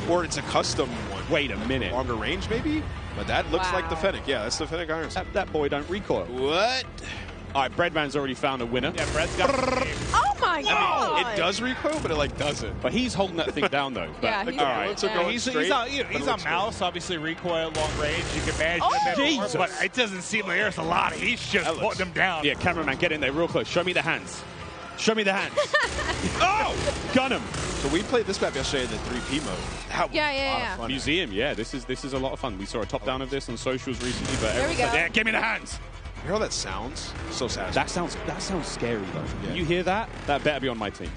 Or it's a custom one. Wait a minute. Longer range, maybe? But that looks like the Fennec. Yeah, that's the Fennec Iron Sight. That boy don't recoil. What? All right, Breadman's already found a winner. Yeah, Brett's got the game. Oh my god! It does recoil, but it like doesn't. But he's holding that thing down though. But, Yeah, Like he's the all right. bullets are Yeah. going He's straight, a but it mouse, obviously recoil, long range. You can manage Oh, him a bit more, Jesus. but it doesn't seem like there's a lot. He's just That looks- putting them down. Yeah, cameraman, get in there real close. Show me the hands. Show me the hands. Oh, gun him. So we played this map yesterday in the 3P mode. That was Yeah, a yeah, lot yeah. of fun. Museum, yeah, this is a lot of fun. We saw a top down of this on socials recently, but There we everyone's go. like, yeah, give me the hands. You hear how that sounds? So satisfying. That sounds scary though. Yeah. You hear that? That better be on my team.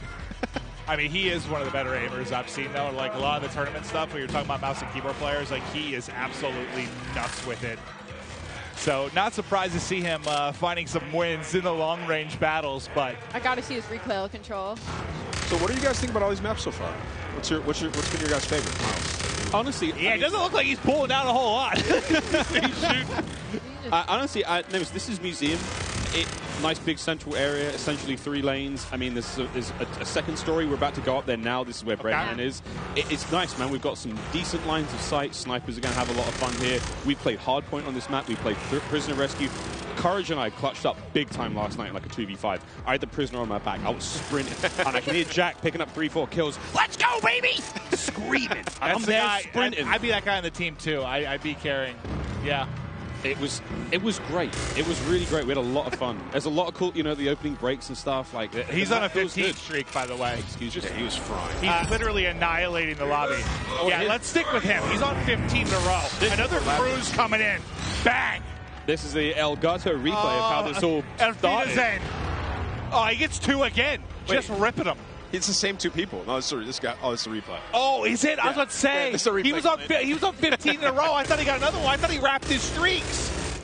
I mean, he is one of the better aimers I've seen, though. Like, a lot of the tournament stuff, when you're talking about mouse and keyboard players, like, he is absolutely nuts with it. So, not surprised to see him finding some wins in the long-range battles, but... I gotta see his recoil control. So what do you guys think about all these maps so far? What's been your guys' favorite? Miles? Honestly, Yeah, it doesn't look like he's pulling down a whole lot. honestly, this is Museum. Nice big central area, essentially 3 lanes. I mean, there's a second story. We're about to go up there now. This is where Breadman is. It's nice, man. We've got some decent lines of sight. Snipers are going to have a lot of fun here. We played Hardpoint on this map. We played Prisoner Rescue. Courage and I clutched up big time last night in like a 2v5. I had the prisoner on my back. I was sprinting. And I can hear Jack picking up 3-4 kills. Let's go, baby! Screaming. I'm the there guy, sprinting. I'd be that guy on the team, too. I'd be carrying. Yeah. It was great. It was really great. We had a lot of fun. There's a lot of cool, the opening breaks and stuff. Like He's on a feels 15 good. streak, by the way. Excuse me. Yeah, he was frying. He's literally annihilating the lobby. Yeah, let's stick with him. He's on 15 in a row. Another cruise coming in. Bang! This is the Elgato replay of how this all started. Elfrida's Oh, he gets 2 again. Just ripping him. It's the same 2 people. No, sorry, this guy. Oh, it's a replay. Oh, is it? I was about to say. Yeah, it's a replay. He was on 15 in a row. I thought he got another one. I thought he wrapped his streaks.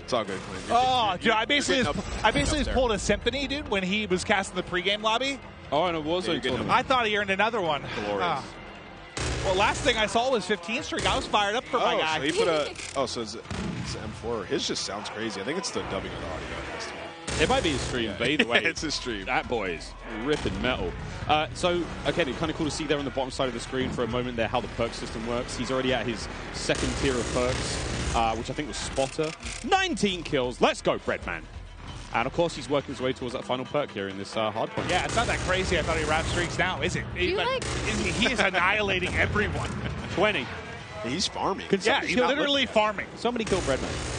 It's all good, Clint. Oh, dude, I basically getting just pulled a symphony, dude, when he was casting the pregame lobby. Oh, and it was Yeah, a you're getting tournament. I thought he earned another one. Glorious. Ah. Well, last thing I saw was 15 streak. I was fired up for my guy. So he put a. Oh, so it's M4. His just sounds crazy. I think it's the dubbing of the audio. It might be his stream, but either way, It's his stream. That boy is ripping metal. So, again, it's kind of cool to see there on the bottom side of the screen for a moment there how the perk system works. He's already at his second tier of perks, which I think was Spotter. 19 kills. Let's go, Breadman. And, of course, he's working his way towards that final perk here in this hardpoint. Yeah, it's not that crazy. I thought he wrapped streaks now, is it? you like- He is annihilating everyone. 20. He's farming. Yeah, he's literally farming. Somebody kill Breadman.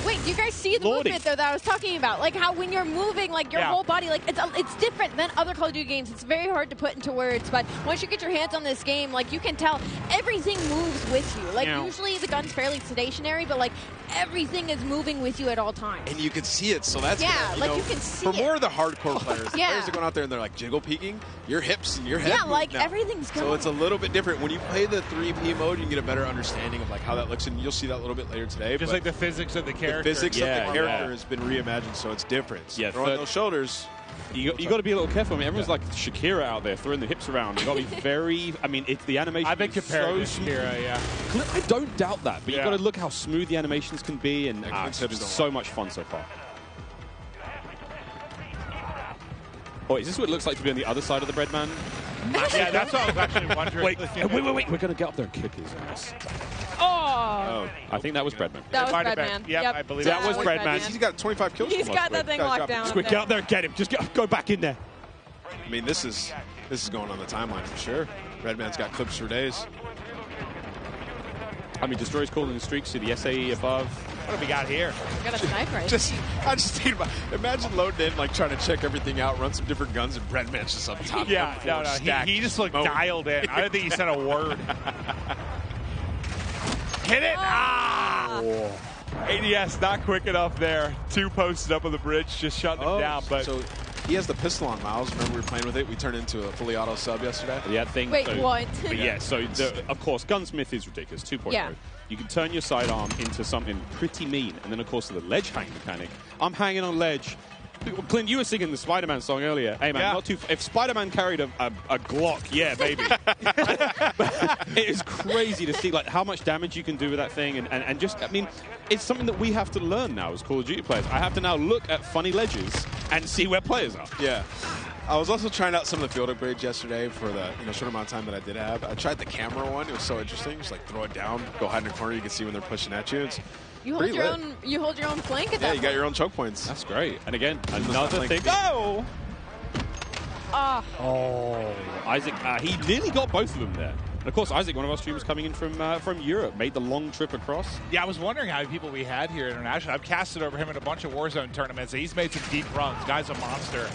Wait, do you guys see the Lordy. movement though that I was talking about? Like how when you're moving, like your Yeah. whole body, like it's different than other Call of Duty games. It's very hard to put into words, but once you get your hands on this game, like you can tell everything moves with you. Like Yeah. usually the gun's fairly stationary, but like everything is moving with you at all times. And you can see it, so that's Yeah, gonna, like know, you can see for it. more of the hardcore players, the Yeah. players that go out there and they're like jiggle peeking, your hips and your head. Yeah, move like now. everything's going. So it's a little bit different. When you play the 3P mode, you can get a better understanding of like how that looks, and you'll see that a little bit later today. Just but like the physics of the character. the physics Yeah, of the character yeah. has been reimagined, so it's different. Yeah, Throwing those shoulders. You got to be a little careful. I mean, everyone's like Shakira out there throwing the hips around. You got to be very. I mean, it's the animation. I've been is comparing so to Shakira, yeah. I don't doubt that, but Yeah. you got to look how smooth the animations can be, and Clint's it's hips been don't so lie. much fun so far. Oh, is this what it looks like to be on the other side of the Breadman? Yeah, that's what I was actually wondering. Wait. We're gonna get up there and kick his ass. Oh, I think that was Breadman. that was might have been. Breadman. Yep, I believe that was Breadman. He's got 25 kills. He's from got us, that thing Guys, locked drop it. down. Quick, get up there and get him. Just go back in there. I mean, this is going on the timeline for sure. Redman's got clips for days. I mean, Destroyer's calling the streaks to the SAE above. What have we got here? We got a sniper. I just thinking about. Imagine loading in, like trying to check everything out, run some different guns, and Breadman's just on top. Yeah, of no. He just looked dialed in. I don't think he said a word. Hit it! Ah! ADS not quick enough there. 2 posted up on the bridge, just shutting him down. But so he has the pistol on Miles. Remember we were playing with it? We turned into a fully auto sub yesterday. Yeah, thing. Wait, so, what? But yeah, so of course, Gunsmith is ridiculous. 2.0. Yeah. You can turn your sidearm into something pretty mean, and then of course the ledge hang mechanic. I'm hanging on ledge. Clint, you were singing the Spider-Man song earlier. Hey man, Yeah. not too. If Spider-Man carried a Glock, yeah, maybe. It is crazy to see like how much damage you can do with that thing, and just I mean, it's something that we have to learn now as Call of Duty players. I have to now look at funny ledges and see where players are. Yeah. I was also trying out some of the field upgrades yesterday for the short amount of time that I did have. I tried the camera one. It was so interesting. Just like throw it down, go hide in a corner. You can see when they're pushing at you. It's You hold your own. You hold your own flank at that. Yeah, you got your own choke points. That's great. And again, another thing. Oh! Oh, Isaac. He nearly got both of them there. And of course, Isaac, one of our streamers coming in from Europe, made the long trip across. Yeah, I was wondering how many people we had here internationally. I've casted over him in a bunch of Warzone tournaments. He's made some deep runs. Guy's a monster.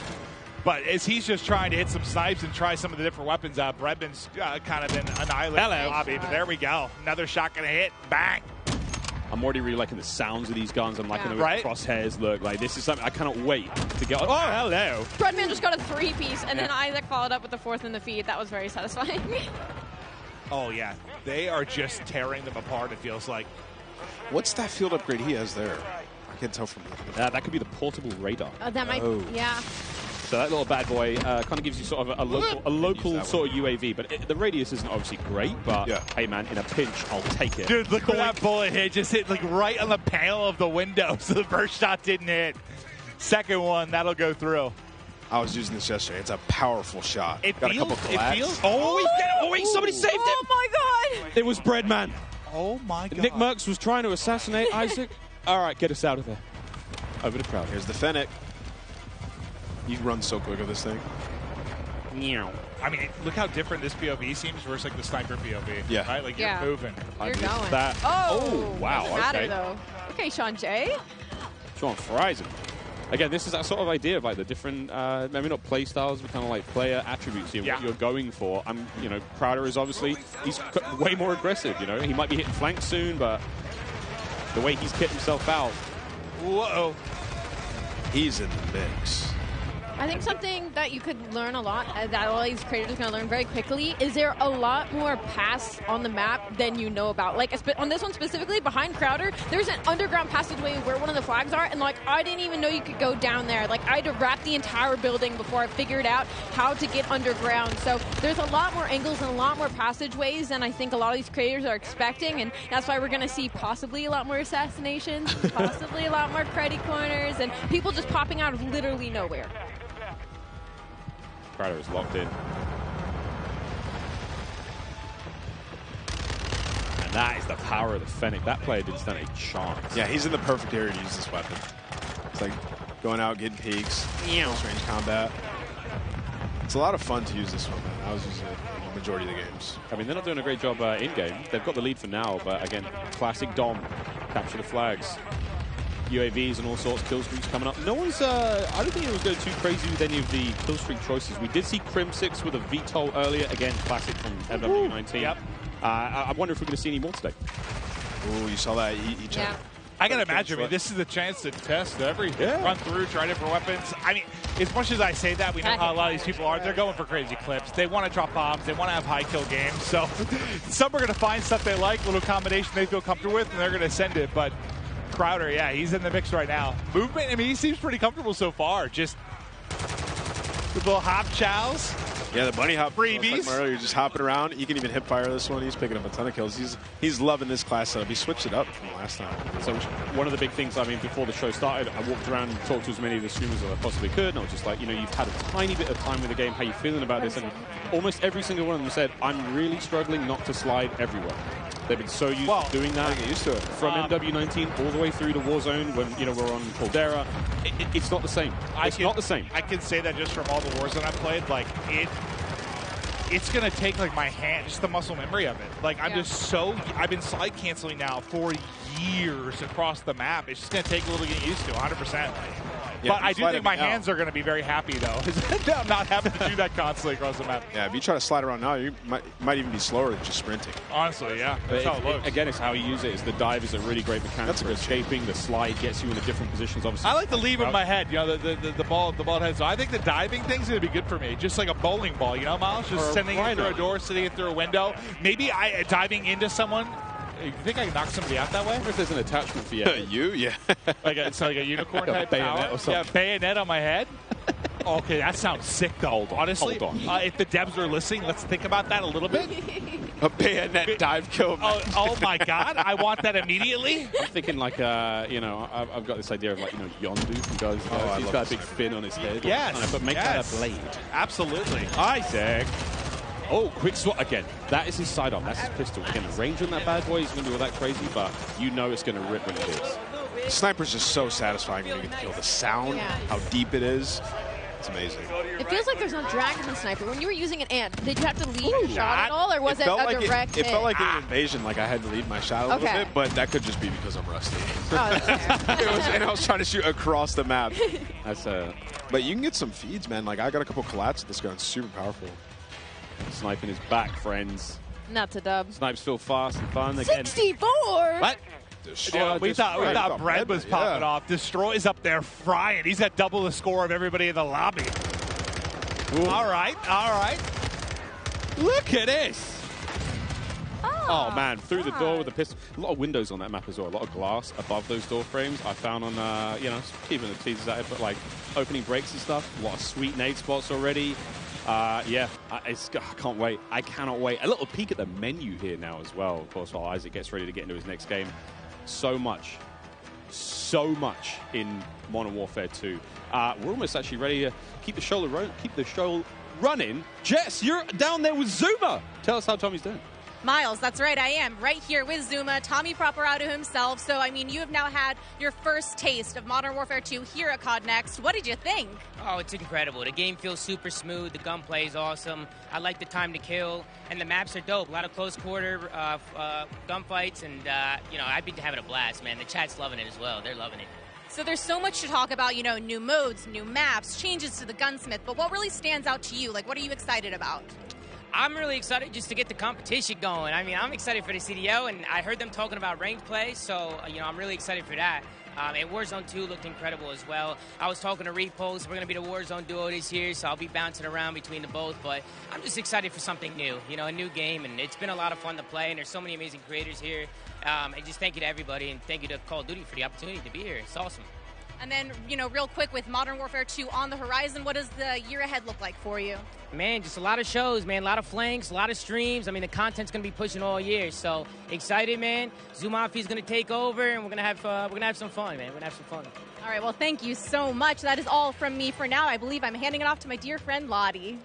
But as he's just trying to hit some snipes and try some of the different weapons out, Bredman's kind of been annihilated in the lobby. But there we go. Another shot going to hit. Bang. I'm already really liking the sounds of these guns. I'm liking the way the crosshairs look. Like, this is something I cannot wait to get. Oh, hello. Bredman just got a 3-piece, and then Isaac followed up with the 4th in the feed. That was very satisfying. Oh, yeah. They are just tearing them apart, it feels like. What's that field upgrade he has there? I can't tell from here. That could be the portable radar. That might be, yeah. So that little bad boy kind of gives you sort of a local sort of UAV. But the radius isn't obviously great, but hey, man, in a pinch, I'll take it. Dude, look where that bullet hit. Just hit like right on the panel of the window. So the first shot didn't hit. Second one, that'll go through. I was using this yesterday. It's a powerful shot. It got feels, a couple collabs. It feels. Oh, wait, somebody saved him. Oh, my God. It was Breadman. Oh, my God. Nick Merckx was trying to assassinate Isaac. All right, get us out of there. Over the crowd. Here's the Fennec. You run so quick with this thing. Meow. I mean, look how different this POV seems versus like the sniper POV. Yeah. Right? Like you're moving. You're going. That. Oh, wow. Doesn't matter, though. Okay, Sean J. Sean fries him. Again, this is that sort of idea of like the different, maybe not play styles, but kind of like player attributes here, what you're going for. Crowder is obviously, he's way more aggressive, He might be hitting flanks soon, but the way he's kicked himself out. Whoa. He's in the mix. I think something that you could learn a lot, that all these creators are going to learn very quickly, is there a lot more paths on the map than you know about. Like, on this one specifically, behind Crowder, there's an underground passageway where one of the flags are, and, like, I didn't even know you could go down there. Like, I had to wrap the entire building before I figured out how to get underground. So there's a lot more angles and a lot more passageways than I think a lot of these creators are expecting, and that's why we're going to see possibly a lot more assassinations, possibly a lot more cruddy corners, and people just popping out of literally nowhere. Crowder is locked in. And that is the power of the Fennec. That player didn't stand a chance. Yeah, he's in the perfect area to use this weapon. It's like going out, getting peaks, close range combat. It's a lot of fun to use this one, man. I was using it in the majority of the games. I mean, they're not doing a great job in-game. They've got the lead for now, but again, classic Dom. Capture the flags. UAVs and all sorts, kill streaks coming up. No one's, I don't think anyone's going too crazy with any of the kill streak choices. We did see Crim6 with a VTOL earlier. Again, classic from MW19. Yep. I wonder if we're going to see any more today. Oh, you saw that? Yeah. I can imagine. I mean, this is the chance to test everything. Run through, try different weapons. I mean, as much as I say that, we know how a lot of these people are. They're going for crazy clips. They want to drop bombs. They want to have high kill games. So some are going to find stuff they like, little combination they feel comfortable with, and they're going to send it. But Crowder, yeah, he's in the mix right now. Movement, I mean, he seems pretty comfortable so far. Just the little hop chows. Yeah, the bunny hop freebies. Like earlier, just hopping around. You can even hip fire this one. He's picking up a ton of kills. He's loving this class setup. He switched it up from last time. So one of the big things, I mean, before the show started, I walked around and talked to as many of the streamers as I possibly could, and I was just like, you've had a tiny bit of time with the game. How are you feeling about this? And almost every single one of them said, I'm really struggling not to slide everywhere. They've been so used to doing that. Get used to it. From MW19 all the way through to Warzone when we're on Caldera. It's not the same. It's not the same. I can say that just from all the Warzone I've played. Like it's gonna take like my hand, just the muscle memory of it. Like I've been slide canceling now for years across the map. It's just gonna take a little getting used to, 100%. Yeah, but I do think my hands are going to be very happy, though. I'm not having to do that constantly across the map. Yeah, if you try to slide around now, you might even be slower than just sprinting. Honestly, yeah. That's how it looks. Again, it's how you use it. The dive is a really great mechanic for escaping. The slide gets you into different positions. Obviously, I like to leave in my head, the ball head. So I think the diving thing's going to be good for me. Just like a bowling ball, Miles? Just sending it through a door, sending it through a window. Maybe diving into someone. You think I can knock somebody out that way? I wonder if there's an attachment for you. You? Yeah. It's like a unicorn like type bayonet power. or something. Yeah, bayonet on my head. Okay, that sounds sick, though. Honestly, Hold on. If the devs are listening, let's think about that a little bit. A bayonet dive kill. Oh my God, I want that immediately. I'm thinking like, you know, I've got this idea of like, you know, Yondu from Guys. He's got a big fin on his head. Yes, but make that a blade. Absolutely. Isaac. Oh, quick swat again. That is his sidearm. That's his pistol. Again, the range on that bad boy is going to be all that crazy, but you know it's going to rip when it hits. Sniper's just so satisfying when you get to kill the sound, how deep it is. It's amazing. It feels like there's no drag in the sniper. When you were using an ant, did you have to lead your shot at all, or was it a direct hit? It felt like an invasion, like I had to lead my shot a little bit, but that could just be because I'm rusty. Oh, that's fair. And I was trying to shoot across the map. That's But you can get some feeds, man. Like, I got a couple collats with this gun. It's super powerful. Sniping is back, friends. Not to dub. Snipes feel fast and fun again. 64! What? We thought Bread was popping off. Destroy's up there frying. He's got double the score of everybody in the lobby. Ooh. All right. Look at this. Oh, man, through the door with the pistol. A lot of windows on that map as well. A lot of glass above those door frames. I found on, you know, keeping the teasers at it, but like opening breaks and stuff. A lot of sweet nade spots already. Yeah, I can't wait. I cannot wait. A little peek at the menu here now as well, of course, while Isaac gets ready to get into his next game. So much in Modern Warfare 2. We're almost actually ready to keep the show running. Jess, you're down there with Zuma. Tell us how Tommy's doing. Miles, that's right, I am right here with Zuma, Tommy Properato himself. So, I mean, you have now had your first taste of Modern Warfare 2 here at CODNext. What did you think? Oh, it's incredible. The game feels super smooth. The gunplay is awesome. I like the time to kill, and the maps are dope. A lot of close quarter gunfights, and, you know, I've been having a blast, man. The chat's loving it as well. They're loving it. So there's so much to talk about, you know, new modes, new maps, changes to the gunsmith. But what really stands out to you? Like, what are you excited about? I'm really excited just to get the competition going. I mean, I'm excited for the CDO, and I heard them talking about ranked play, so, you know, I'm really excited for that. And Warzone 2 looked incredible as well. I was talking to Repulse. We're going to be the Warzone duo this year, so I'll be bouncing around between the both. But I'm just excited for something new, you know, a new game. And it's been a lot of fun to play, and there's so many amazing creators here. And just thank you to everybody, and thank you to Call of Duty for the opportunity to be here. It's awesome. And then, you know, real quick, with Modern Warfare 2 on the horizon, what does the year ahead look like for you? Man, just a lot of shows, man. A lot of flanks, a lot of streams. I mean, the content's going to be pushing all year. So excited, man. Zumafi's going to take over, and we're going to have some fun, man. We're going to have some fun. All right, well, thank you so much. That is all from me for now. I believe I'm handing it off to my dear friend Lottie.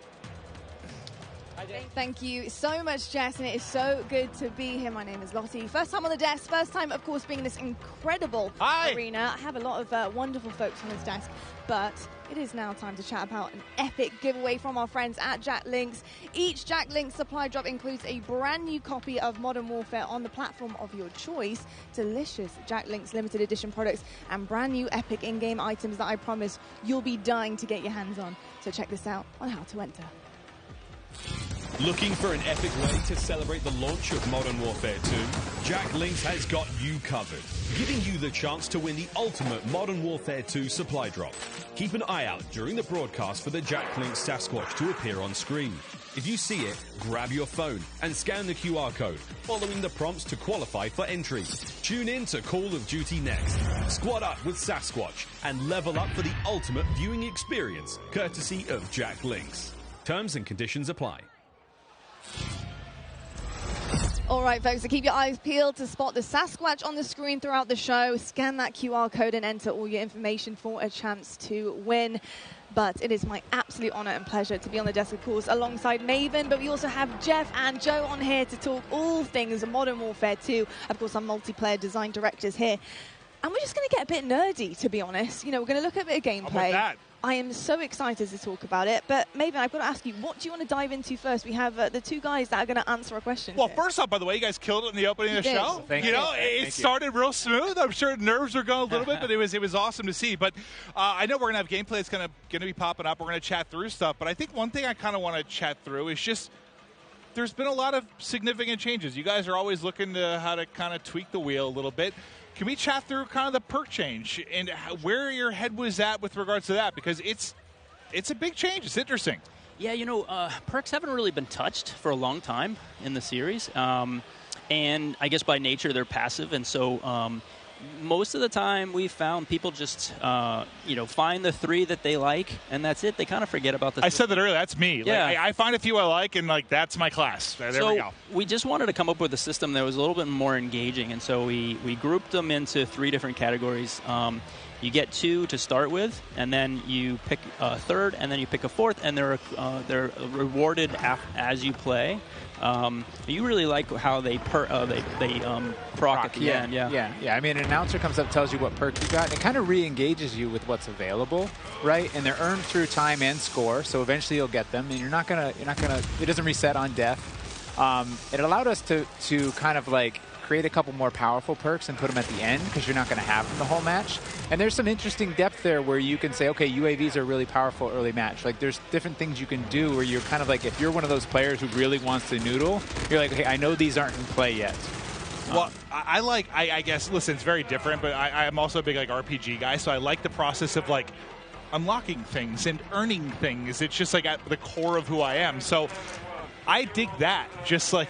Thank you so much, Jess, and it is so good to be here. My name is Lottie. First time on the desk, first time, of course, being in this incredible arena. I have a lot of wonderful folks on this desk, but it is now time to chat about an epic giveaway from our friends at Jack Links. Each Jack Links supply drop includes a brand new copy of Modern Warfare on the platform of your choice, delicious Jack Links limited edition products, and brand new epic in-game items that I promise you'll be dying to get your hands on. So check this out on how to enter. Looking for an epic way to celebrate the launch of Modern Warfare 2? Jack Links has got you covered, giving you the chance to win the ultimate Modern Warfare 2 supply drop. Keep an eye out during the broadcast for the Jack Links Sasquatch to appear on screen. If you see it, grab your phone and scan the QR code, following the prompts to qualify for entry. Tune in to Call of Duty Next. Squad up with Sasquatch and level up for the ultimate viewing experience, courtesy of Jack Links. Terms and conditions apply. All right, folks, so keep your eyes peeled to spot the Sasquatch on the screen throughout the show. Scan that QR code and enter all your information for a chance to win. But it is my absolute honor and pleasure to be on the desk, of course, alongside Maven. But we also have Jeff and Joe on here to talk all things Modern Warfare 2. Of course, our multiplayer design directors here. And we're just going to get a bit nerdy, to be honest. You know, we're going to look at a bit of gameplay. How about that? I am so excited to talk about it. But, Maven, I've got to ask you, what do you want to dive into first? We have the two guys that are going to answer a question. Well, here. first off, by the way, you guys killed it in the opening of the show. Thank you. you. Know, it started real smooth. I'm sure nerves were going a little bit, but it was awesome to see. But I know we're going to have gameplay that's going to be popping up. We're going to chat through stuff. But I think one thing I kind of want to chat through is just there's been a lot of significant changes. You guys are always looking to how to kind of tweak the wheel a little bit. Can we chat through kind of the perk change and where your head was at with regards to that? Because it's a big change. It's interesting. Yeah, you know, perks haven't really been touched for a long time in the series. And I guess by nature they're passive. And so most of the time we found people just, find the 3 that they like, and that's it. They kind of forget about the I said that earlier. That's me. Yeah. Like, I find a few I like, and that's my class. There we go. We just wanted to come up with a system that was a little bit more engaging, and so we grouped them into 3 different categories. You get 2 to start with, and then you pick a third, and then you pick a fourth, and they're rewarded as you play. You really like how they proc at the end. Yeah. I mean, an announcer comes up, tells you what perk you got, and it kind of re-engages you with what's available, right? And they're earned through time and score, so eventually you'll get them, and you're not gonna. It doesn't reset on death. It allowed us to kind of like create a couple more powerful perks and put them at the end because you're not going to have them the whole match. And there's some interesting depth there where you can say, okay, UAVs are really powerful early match. Like there's different things you can do where you're kind of like, if you're one of those players who really wants to noodle, you're like, okay, I know these aren't in play yet. Well, I guess, listen, it's very different, but I'm also a big like RPG guy, so I like the process of like unlocking things and earning things. It's just like at the core of who I am. So I dig that. Just like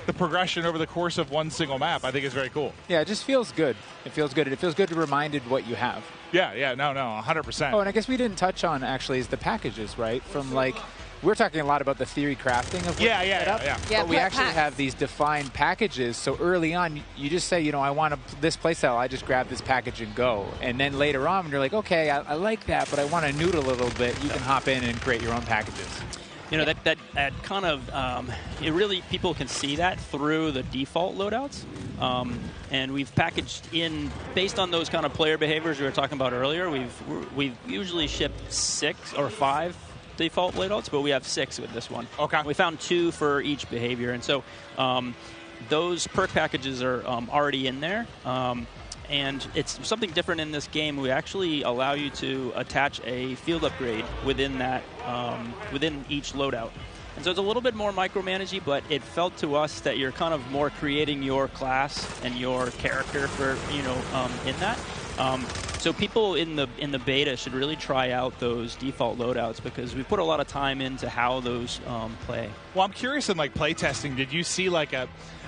the progression over the course of one single map, I think is very cool. Yeah, it just feels good. It feels good. It feels good to be reminded what you have. Yeah, no, 100%. Oh, and I guess we didn't touch on, actually, is the packages, right? From, like, we're talking a lot about the theory crafting of what yeah. But we actually have these defined packages. So early on, you just say, I want this playstyle. I just grab this package and go. And then later on, when you're like, okay, I like that, but I want to noodle a little bit, you can hop in and create your own packages. That kind of, it really, people can see that through the default loadouts. And we've packaged in, based on those kind of player behaviors we were talking about earlier, we've usually shipped 6 or 5 default loadouts, but we have 6 with this one. Okay. We found 2 for each behavior. And so those perk packages are already in there. And it's something different in this game. We actually allow you to attach a field upgrade within that, within each loadout. And so it's a little bit more micromanagey, but it felt to us that you're kind of more creating your class and your character for, in that. So people in the beta should really try out those default loadouts because we put a lot of time into how those play. Well, I'm curious in like playtesting, did you see like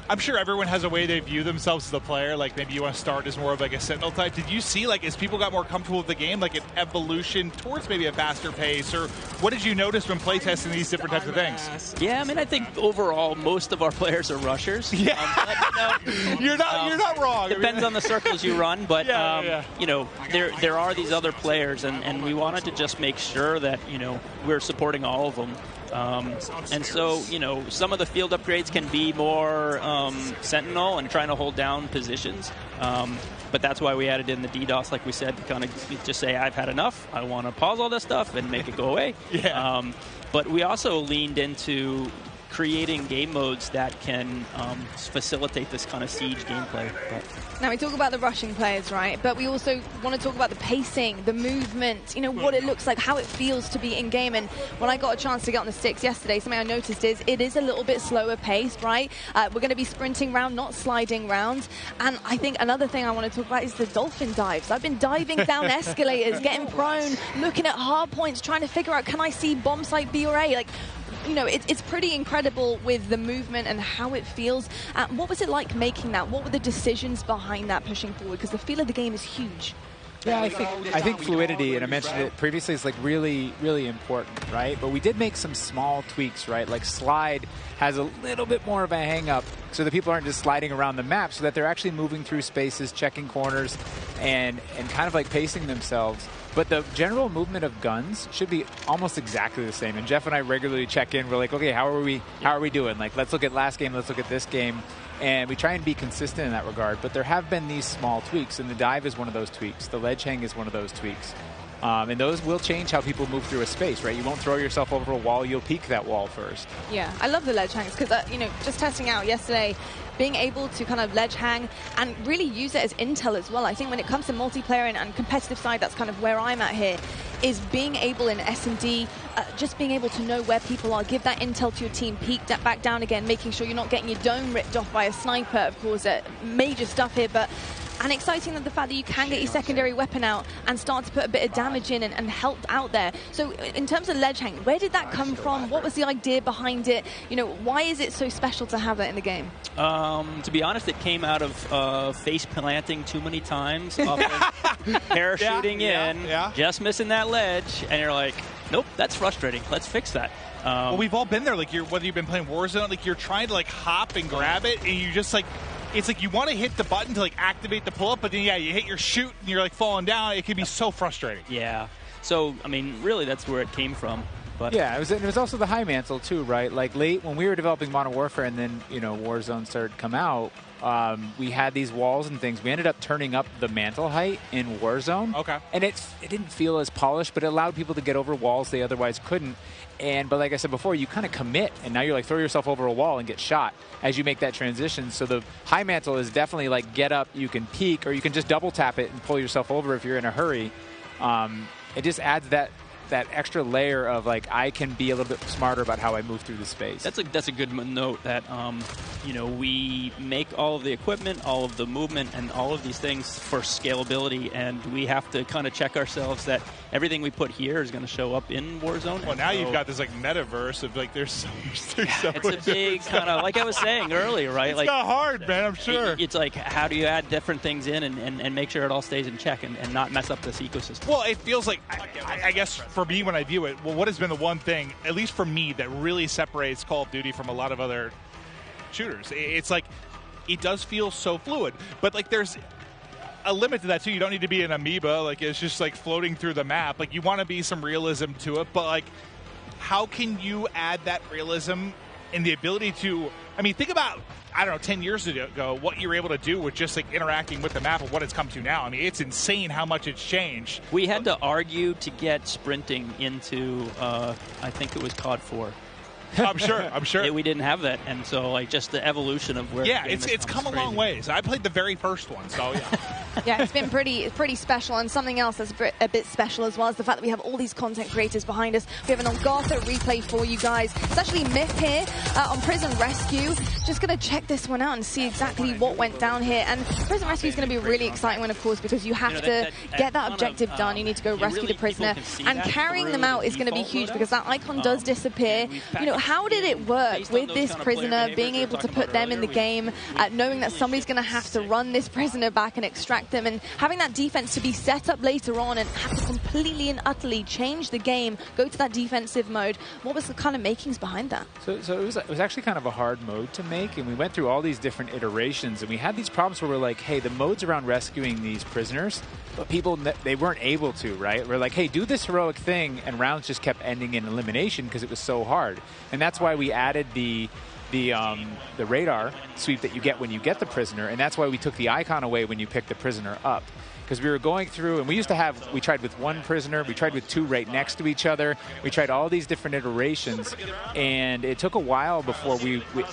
I'm sure everyone has a way they view themselves as a player. Like maybe you want to start as more of like a sentinel type. Did you see like as people got more comfortable with the game, like an evolution towards maybe a faster pace, or what did you notice when playtesting these different types of things? Yeah, I mean, I think overall most of our players are rushers. Yeah, you're not wrong. Depends on the circles you run, but there are these other players, and we wanted to just make sure that we're supporting all of them. And so, some of the field upgrades can be more sentinel and trying to hold down positions. But that's why we added in the DDoS, like we said, to kind of just say, I've had enough. I want to pause all this stuff and make it go away. Yeah. But we also leaned into creating game modes that can facilitate this kind of siege gameplay. Now, we talk about the rushing players, right? But we also want to talk about the pacing, the movement, what it looks like, how it feels to be in-game. And when I got a chance to get on the sticks yesterday, something I noticed is it is a little bit slower paced, right? We're going to be sprinting round, not sliding round. And I think another thing I want to talk about is the dolphin dives. I've been diving down escalators, getting prone, looking at hard points, trying to figure out, can I see bomb site B or A? Like, it's pretty incredible with the movement and how it feels. What was it like making that? What were the decisions behind that pushing forward? Because the feel of the game is huge. Yeah, I think fluidity, and I mentioned it previously, is like really, really important, right? But we did make some small tweaks, right? Like slide has a little bit more of a hang-up so that people aren't just sliding around the map, so that they're actually moving through spaces, checking corners, and kind of like pacing themselves. But the general movement of guns should be almost exactly the same. And Jeff and I regularly check in. We're like, okay, how are we doing? Like, let's look at last game, let's look at this game. And we try and be consistent in that regard. But there have been these small tweaks, and the dive is one of those tweaks. The ledge hang is one of those tweaks. And those will change how people move through a space, right? You won't throw yourself over a wall. You'll peek that wall first. Yeah, I love the ledge hangs because, just testing out yesterday, being able to kind of ledge hang and really use it as intel as well. I think when it comes to multiplayer and competitive side, that's kind of where I'm at here, is being able in S&D, just being able to know where people are, give that intel to your team, peek that back down again, making sure you're not getting your dome ripped off by a sniper, of course, major stuff here, but and exciting that the fact that you can get your secondary weapon out and start to put a bit of damage in and help out there. So in terms of ledge hang, where did that come from? What was the idea behind it? You know, why is it so special to have that in the game? To be honest, it came out of face planting too many times, parachuting in, just missing that ledge, and you're like, nope, that's frustrating. Let's fix that. Well, we've all been there. Like, whether you've been playing Warzone, like you're trying to like hop and grab it, and you just like, it's like you want to hit the button to like activate the pull-up, but then you hit your shoot and you're like falling down. It can be so frustrating. Yeah. So I mean, really, that's where it came from. But yeah, it was also the high mantle too, right? Like late when we were developing Modern Warfare, and then Warzone started to come out. We had these walls and things. We ended up turning up the mantle height in Warzone. Okay. And it didn't feel as polished, but it allowed people to get over walls they otherwise couldn't. But like I said before, you kind of commit, and now you're like throw yourself over a wall and get shot as you make that transition. So the high mantle is definitely like get up, you can peek, or you can just double tap it and pull yourself over if you're in a hurry. It just adds that extra layer of like I can be a little bit smarter about how I move through the space. That's a good note that we make all of the equipment, all of the movement, and all of these things for scalability, and we have to kind of check ourselves that everything we put here is going to show up in Warzone. Well, now you've got this like metaverse of like there's so much. It's a big kind of like I was saying earlier, right? It's like not hard, man. I'm sure. It's like how do you add different things in and make sure it all stays in check and not mess up this ecosystem? Well, it feels like I guess for me when I view it, well, what has been the one thing, at least for me, that really separates Call of Duty from a lot of other shooters? It's like it does feel so fluid, but like there's a limit to that too. You don't need to be an amoeba, like it's just like floating through the map. Like you want to be some realism to it, but like how can you add that realism and the ability to, I mean, think about, I don't know, 10 years ago, what you were able to do with just like interacting with the map and what it's come to now. I mean, it's insane how much it's changed. We had to argue to get sprinting into, I think it was COD 4. I'm sure. We didn't have that, and so like just the evolution of where. Yeah, it's come a long ways. I played the very first one, so yeah. Yeah, it's been pretty special, and something else that's a bit special as well is the fact that we have all these content creators behind us. We have an Elgato replay for you guys. It's actually Myth here on Prison Rescue. Just going to check this one out and see exactly what went down here. And Prison Rescue is going to be a really exciting one, of course, because you have to get that objective done. You need to go rescue the prisoner, and carrying them out is going to be huge because that icon does disappear. How did it work with this prisoner, being able to put them in the game, knowing that somebody's going to have to run this prisoner back and extract them, and having that defense to be set up later on and have to completely and utterly change the game, go to that defensive mode? What was the kind of makings behind that? So it was actually kind of a hard mode to make, and we went through all these different iterations, and we had these problems where we're like, hey, the modes around rescuing these prisoners, but people, they weren't able to, right? We're like, hey, do this heroic thing, and rounds just kept ending in elimination because it was so hard. And that's why we added the radar sweep that you get when you get the prisoner, and that's why we took the icon away when you pick the prisoner up. Because we were going through, and we tried with one prisoner, we tried with two right next to each other, we tried all these different iterations, and it took a while before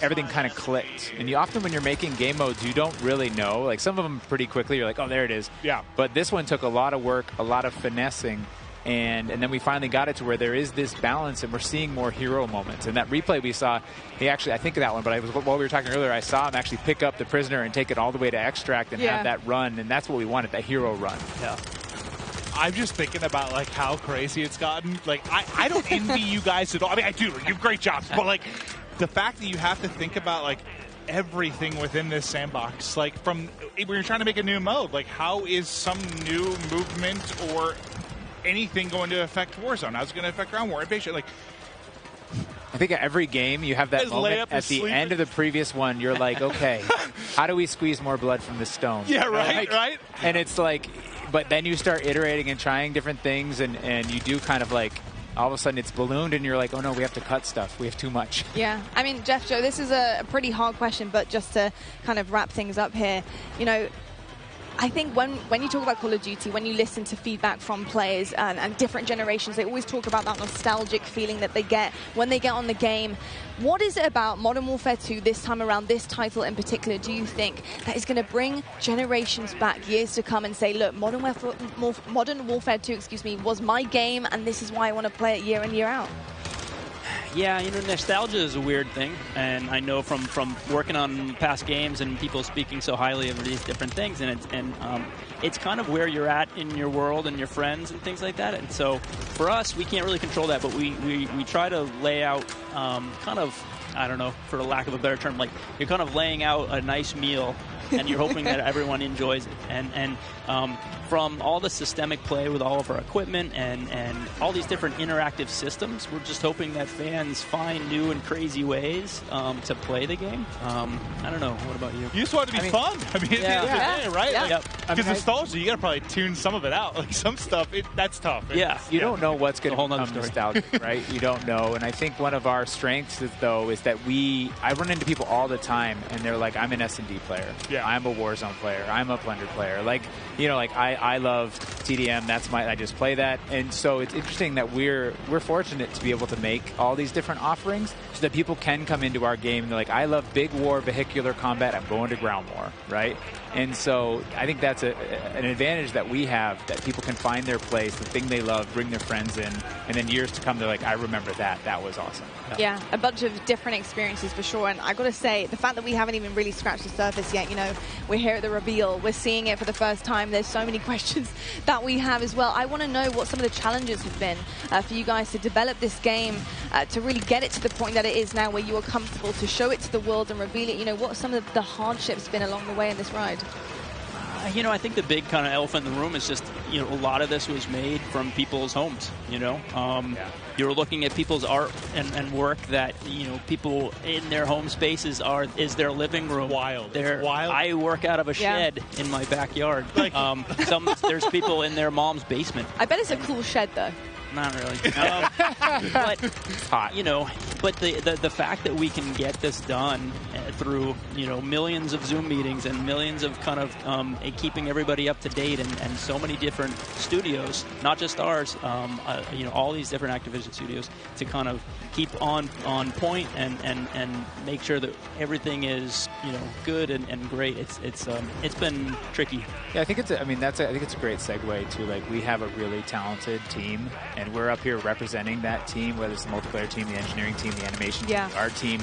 everything kind of clicked. And often when you're making game modes, you don't really know. Like some of them pretty quickly, you're like, oh, there it is. Yeah. But this one took a lot of work, a lot of finessing, and then we finally got it to where there is this balance, and we're seeing more hero moments. And that replay we saw, I think of that one, but while we were talking earlier, I saw him actually pick up the prisoner and take it all the way to extract and have that run, and that's what we wanted, that hero run. Yeah. I'm just thinking about like how crazy it's gotten. Like I don't envy you guys at all. I mean, I do. You have great jobs, but like the fact that you have to think about like everything within this sandbox, like from when you're trying to make a new mode, like how is some new movement or anything going to affect Warzone? How's it going to affect Ground War? Like, I think at every game you have that moment at the end of the previous one. You're like, okay, how do we squeeze more blood from the stone? Yeah, right. And it's like, but then you start iterating and trying different things, and you do kind of like, all of a sudden it's ballooned, and you're like, oh no, we have to cut stuff. We have too much. Yeah, I mean, Jeff, Joe, this is a pretty hard question, but just to kind of wrap things up here, I think when you talk about Call of Duty, when you listen to feedback from players and different generations, they always talk about that nostalgic feeling that they get when they get on the game. What is it about Modern Warfare 2 this time around, this title in particular, do you think that is going to bring generations back, years to come, and say, look, Modern Warfare 2, was my game, and this is why I want to play it year in, year out? Yeah, nostalgia is a weird thing, and I know from working on past games and people speaking so highly of these different things, and it's kind of where you're at in your world and your friends and things like that. And so for us, we can't really control that, but we try to lay out kind of, I don't know, for lack of a better term, like you're kind of laying out a nice meal, and you're hoping that everyone enjoys it. And from all the systemic play with all of our equipment and all these different interactive systems, we're just hoping that fans find new and crazy ways to play the game. I don't know. What about you? You just want it to be fun. I mean, at the end of the day, right? Yeah. Because nostalgia, you got to probably tune some of it out. Like some stuff, that's tough. You don't know what's going to become story. nostalgic, right? You don't know. And I think one of our strengths is that I run into people all the time, and they're like, I'm an S&D player. Yeah. I'm a Warzone player. I'm a Plunder player. I love TDM. I just play that. And so it's interesting that we're fortunate to be able to make all these different offerings so that people can come into our game and they're like, I love big war, vehicular combat. I'm going to ground war, right? And so I think that's an advantage that we have, that people can find their place, the thing they love, bring their friends in, and then years to come, they're like, I remember that. That was awesome. Yeah, a bunch of different experiences for sure. And I got to say, the fact that we haven't even really scratched the surface yet, we're here at the reveal, we're seeing it for the first time. There's so many questions that we have as well. I want to know what some of the challenges have been for you guys to develop this game, to really get it to the point that it is now, where you are comfortable to show it to the world and reveal it. What some of the hardships been along the way in this ride? I think the big kind of elephant in the room is just, a lot of this was made from people's homes, You're looking at people's art and work that, people in their home spaces is their living room. Wild. I work out of a shed in my backyard. There's people in their mom's basement. I bet it's a cool shed, though. Not really. But hot. But the fact that we can get this done through millions of Zoom meetings and millions of kind of keeping everybody up to date and so many different studios, not just ours, all these different Activision studios, to kind of keep on point and make sure that everything is good and great. It's been tricky. Yeah, I think it's a great segue to we have a really talented team. And we're up here representing that team, whether it's the multiplayer team, the engineering team, the animation team, our team.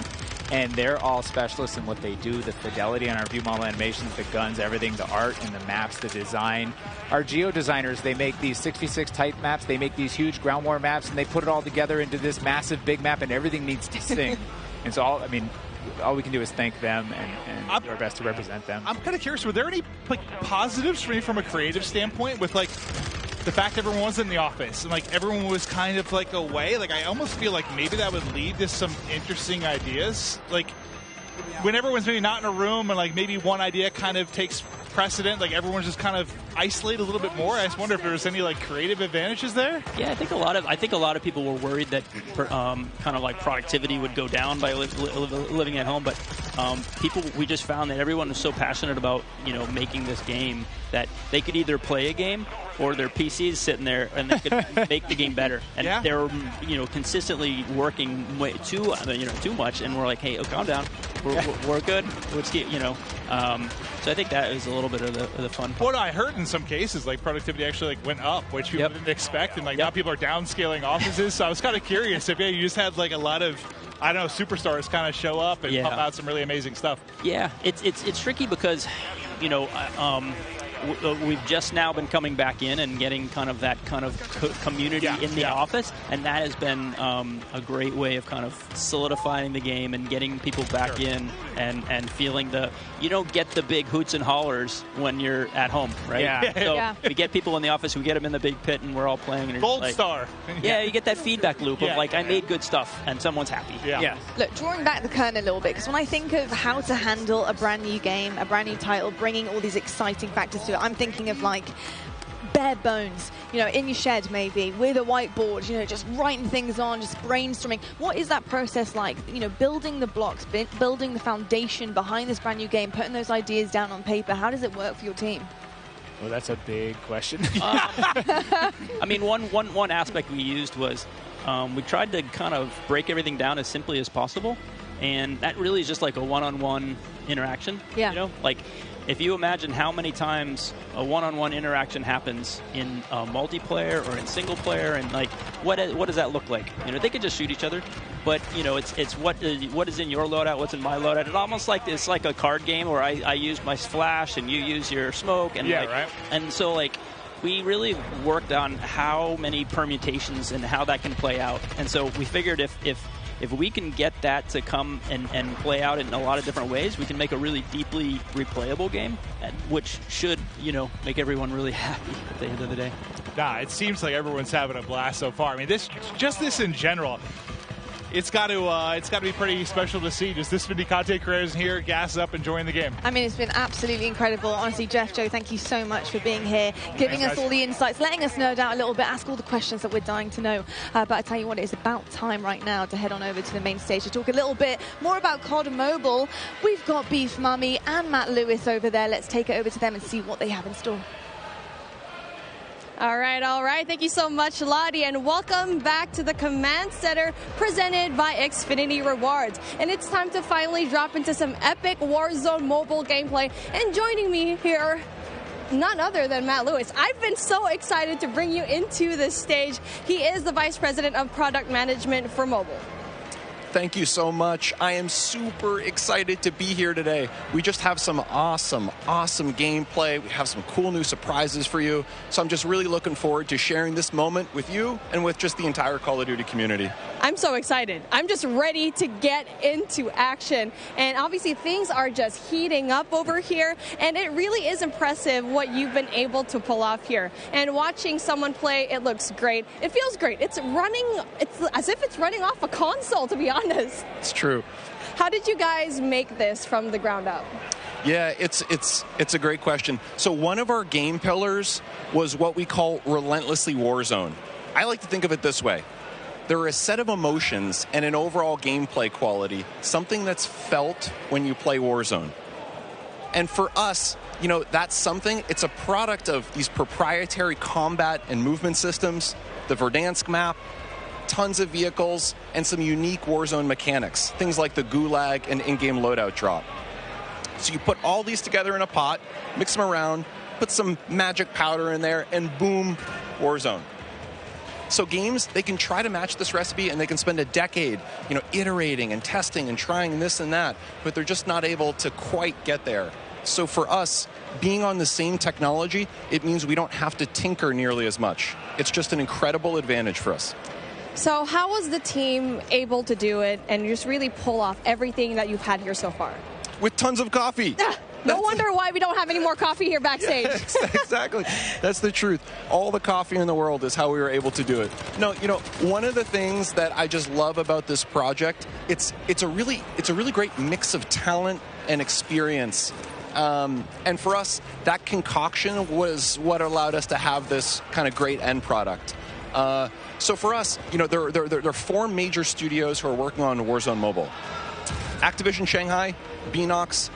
And they're all specialists in what they do. The fidelity on our view model animations, the guns, everything, the art and the maps, the design. Our geo designers, they make these 6v6 type maps. They make these huge ground war maps, and they put it all together into this massive big map, and everything needs to sing. And so all we can do is thank them and do our best to represent them. I'm kind of curious, were there any positives for me from a creative standpoint with the fact everyone was in the office and everyone was kind of away? I almost feel like maybe that would lead to some interesting ideas. When everyone's maybe not in a room and maybe one idea kind of takes precedent, everyone's just kind of isolated a little bit more. I just wonder if there was any creative advantages there. Yeah, I think a lot of people were worried that kind of productivity would go down by living at home, but we just found that everyone was so passionate about making this game that they could either play a game or their PCs sitting there and they could make the game better. And they're consistently working too much, and we're like, hey, calm down, we're good. Let's get So I think that is a little bit of the fun part. What I heard in some cases, productivity actually went up, which people didn't expect, and now people are downscaling offices. So I was kind of curious if you just had a lot of, I don't know, superstars kind of show up and pump out some really amazing stuff. Yeah, it's tricky because we've just now been coming back in and getting kind of that kind of community in the office, and that has been a great way of kind of solidifying the game and getting people back in and feeling you don't get the big hoots and hollers when you're at home, right? Yeah. So we get people in the office, we get them in the big pit, and we're all playing. And Gold star. Yeah, you get that feedback loop of I made good stuff, and someone's happy. Yeah. Look, drawing back the curtain a little bit, because when I think of how to handle a brand new game, a brand new title, bringing all these exciting factors to it, I'm thinking of bare bones, in your shed maybe, with a whiteboard, just writing things on, just brainstorming. What is that process like? Building the blocks, building the foundation behind this brand new game, putting those ideas down on paper. How does it work for your team? Well, that's a big question. One aspect we used was we tried to kind of break everything down as simply as possible. and that really is just like a one-on-one interaction. Yeah. You know, like if you imagine how many times a one-on-one interaction happens in multiplayer or in single player, and like what does that look like? You know, they could just shoot each other, but you know, it's what is in your loadout, what's in my loadout. It almost like it's like a card game where I use my flash and you use your smoke, and and so like we really worked on how many permutations and how that can play out, and so we figured if we can get that to come and play out in a lot of different ways, we can make a really deeply replayable game, which should, you know, make everyone really happy at the end of the day. Nah, it seems like everyone's having a blast so far. I mean, this in general, it's got to be pretty special to see just this many content creators here, gas up, enjoying the game. I mean, it's been absolutely incredible. Honestly, Jeff, Joe, thank you so much for being here, giving us all the insights, letting us nerd out a little bit, ask all the questions that we're dying to know. But I tell you what, it's about time right now to head on over to the main stage to talk a little bit more about COD Mobile. We've got Beef Mummy and Matt Lewis over there. Let's take it over to them and see what they have in store. All right. Thank you so much, Lottie, and welcome back to the Command Center presented by Xfinity Rewards. And it's time to finally drop into some epic Warzone mobile gameplay. And joining me here, none other than Matt Lewis. I've been so excited to bring you into this stage. He is the Vice President of Product Management for mobile. Thank you so much. I am super excited to be here today. We just have some awesome gameplay. We have some cool new surprises for you. So I'm just really looking forward to sharing this moment with you and with just the entire Call of Duty community. I'm so excited. I'm just ready to get into action. And obviously things are just heating up over here. And it really is impressive what you've been able to pull off here. And watching someone play, it looks great. It feels great. It's as if it's running off a console, to be honest. It's true. How did you guys make this from the ground up? Yeah, it's a great question. So one of our game pillars was what we call relentlessly Warzone. I like to think of it this way. There are a set of emotions and an overall gameplay quality, something that's felt when you play Warzone. And for us, you know, that's something, it's a product of these proprietary combat and movement systems, the Verdansk map, tons of vehicles, and some unique Warzone mechanics, things like the gulag and in-game loadout drop. So you put all these together in a pot, mix them around, put some magic powder in there, and boom, Warzone. So games, they can try to match this recipe, and they can spend a decade, you know, iterating and testing and trying this and that, but they're just not able to quite get there. So for us, being on the same technology, it means we don't have to tinker nearly as much. It's just an incredible advantage for us. So how was the team able to do it and just really pull off everything that you've had here so far? With tons of coffee. No wonder why we don't have any more coffee here backstage. Yeah, exactly. That's the truth. All the coffee in the world is how we were able to do it. No, you know, one of the things that I just love about this project, it's a really great mix of talent and experience. And for us, that concoction was what allowed us to have this kind of great end product. So for us, you know, there are 4 major studios who are working on Warzone Mobile. Activision Shanghai, Beanox,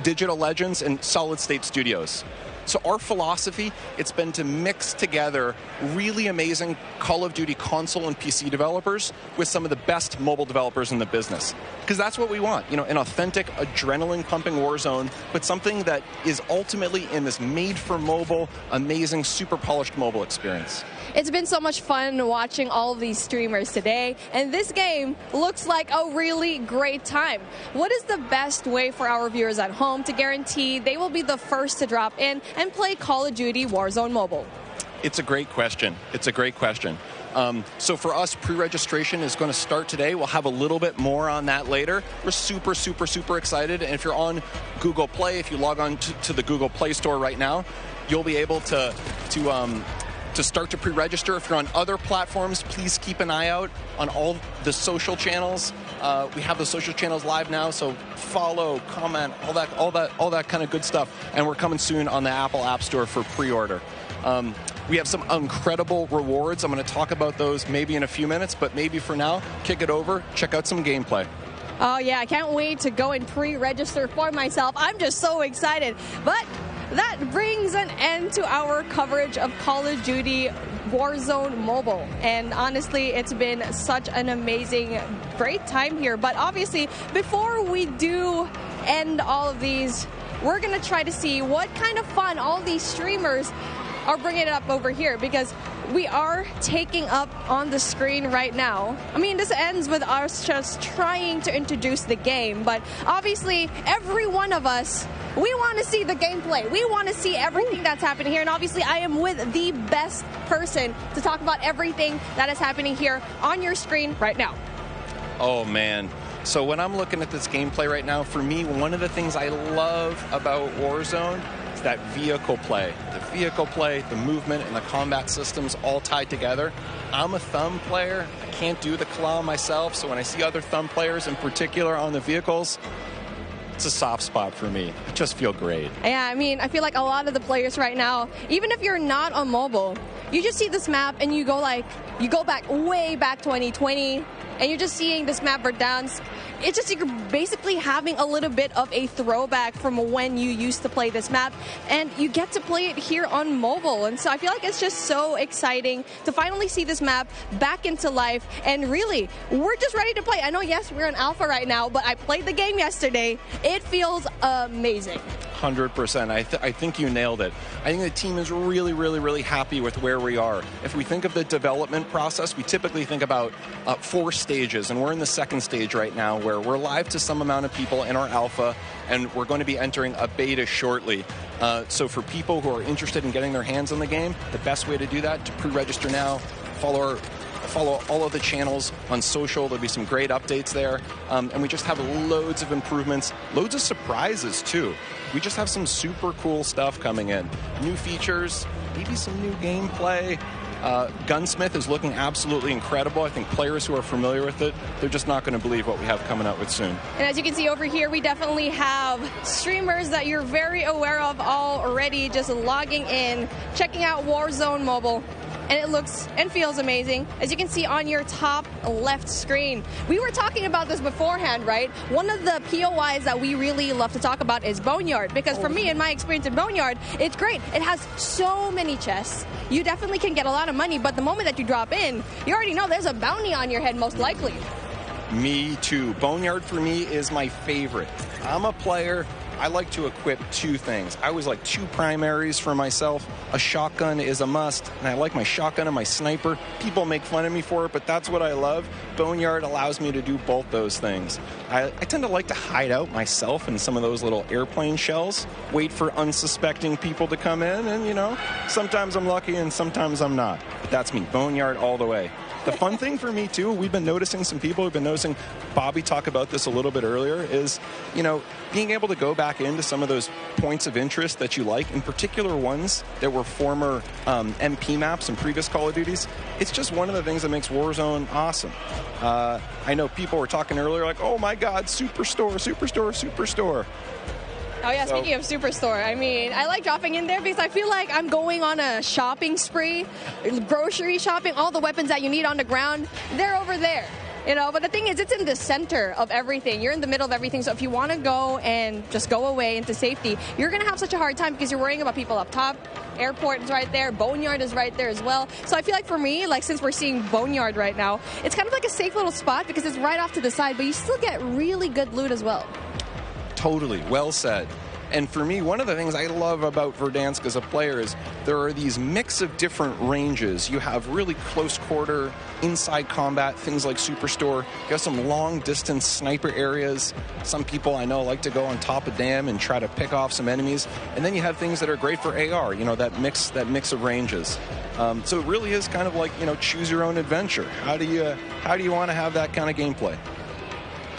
Digital Legends, and Solid State Studios. So our philosophy, it's been to mix together really amazing Call of Duty console and PC developers with some of the best mobile developers in the business. Because that's what we want, you know, an authentic, adrenaline-pumping Warzone, but something that is ultimately in this made-for-mobile, amazing, super polished mobile experience. It's been so much fun watching all of these streamers today, and this game looks like a really great time. What is the best way for our viewers at home to guarantee they will be the first to drop in and play Call of Duty Warzone Mobile? It's a great question. So for us, pre-registration is going to start today. We'll have a little bit more on that later. We're super excited. And if you're on Google Play, if you log on to the Google Play Store right now, you'll be able to start to pre-register. If you're on other platforms, please keep an eye out on all the social channels. We have the social channels live now, so follow, comment, all that kind of good stuff. And we're coming soon on the Apple App Store for pre-order. We have some incredible rewards. I'm going to talk about those maybe in a few minutes, but maybe for now, kick it over, check out some gameplay. Oh yeah, I can't wait to go and pre-register for myself. I'm just so excited. But that brings an end to our coverage of Call of Duty Warzone Mobile. And honestly, it's been such an amazing, great time here. But obviously, before we do end all of these, we're going to try to see what kind of fun all these streamers are bringing up over here, because we are taking up on the screen right now. I mean, this ends with us just trying to introduce the game, but obviously every one of us, we want to see the gameplay. We want to see everything that's happening here, and obviously I am with the best person to talk about everything that is happening here on your screen right now. Oh, man. So when I'm looking at this gameplay right now, for me, one of the things I love about Warzone is that vehicle play. The vehicle play, the movement, and the combat systems all tied together. I'm a thumb player. I can't do the claw myself, so when I see other thumb players in particular on the vehicles, it's a soft spot for me. I just feel great. Yeah, I mean, I feel like a lot of the players right now, even if you're not on mobile, you just see this map and you go back way back 2020, and you're just seeing this map Verdansk. It's just you're basically having a little bit of a throwback from when you used to play this map, and you get to play it here on mobile. And so I feel like it's just so exciting to finally see this map back into life. And really, we're just ready to play. I know, yes, we're in alpha right now, but I played the game yesterday. It feels amazing. 100%. I think you nailed it. I think the team is really, really, really happy with where we are. If we think of the development process, we typically think about 4 stages, and we're in the 2nd stage right now, where we're live to some amount of people in our alpha, and we're going to be entering a beta shortly. So for people who are interested in getting their hands on the game, the best way to do that, to pre-register now, follow all of the channels on social. There'll be some great updates there. And we just have loads of improvements, loads of surprises too. We just have some super cool stuff coming in. New features, maybe some new gameplay. Gunsmith is looking absolutely incredible. I think players who are familiar with it, they're just not going to believe what we have coming out with soon. And as you can see over here, we definitely have streamers that you're very aware of already just logging in, checking out Warzone Mobile. And it looks and feels amazing, as you can see on your top left screen. We were talking about this beforehand, right? One of the POIs that we really love to talk about is Boneyard, because for me, in my experience in Boneyard, it's great. It has so many chests. You definitely can get a lot of money, but the moment that you drop in, you already know there's a bounty on your head, most likely. Me too. Boneyard for me is my favorite. I'm a player. I like to equip 2 things. I always like 2 primaries for myself. A shotgun is a must, and I like my shotgun and my sniper. People make fun of me for it, but that's what I love. Boneyard allows me to do both those things. I tend to like to hide out myself in some of those little airplane shells, wait for unsuspecting people to come in, and, you know, sometimes I'm lucky and sometimes I'm not. But that's me, Boneyard all the way. The fun thing for me, too, we've been noticing some people, we've been noticing Bobby talk about this a little bit earlier, is, you know, being able to go back into some of those points of interest that you like, in particular ones that were former MP maps and previous Call of Duties. It's just one of the things that makes Warzone awesome. I know people were talking earlier like, oh my God, Superstore, Superstore, Superstore. Oh yeah, speaking of Superstore, I mean, I like dropping in there because I feel like I'm going on a shopping spree, grocery shopping, all the weapons that you need on the ground, they're over there. You know, but the thing is, it's in the center of everything. You're in the middle of everything. So if you want to go and just go away into safety, you're going to have such a hard time because you're worrying about people up top. Airport is right there. Boneyard is right there as well. So I feel like for me, like since we're seeing Boneyard right now, it's kind of like a safe little spot because it's right off to the side, but you still get really good loot as well. Totally. Well said. And for me, one of the things I love about Verdansk as a player is there are these mix of different ranges. You have really close quarter, inside combat, things like Superstore. You have some long distance sniper areas. Some people I know like to go on top of dam and try to pick off some enemies. And then you have things that are great for AR, you know, that mix of ranges. So it really is kind of like, you know, choose your own adventure. How do you want to have that kind of gameplay?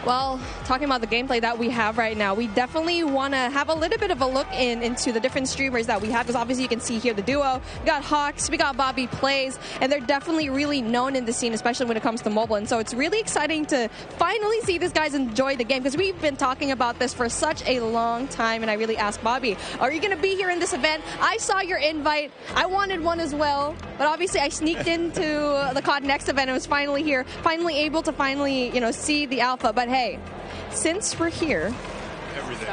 Well, talking about the gameplay that we have right now, we definitely want to have a little bit of a look into the different streamers that we have, because obviously you can see here the duo. We got Hawks, we got Bobby Plays, and they're definitely really known in the scene, especially when it comes to mobile. And so it's really exciting to finally see these guys enjoy the game, because we've been talking about this for such a long time. And I really asked Bobby, are you going to be here in this event? I saw your invite. I wanted one as well, but obviously I sneaked into the CODNext event and was finally here, finally able to see the alpha. But hey, since we're here,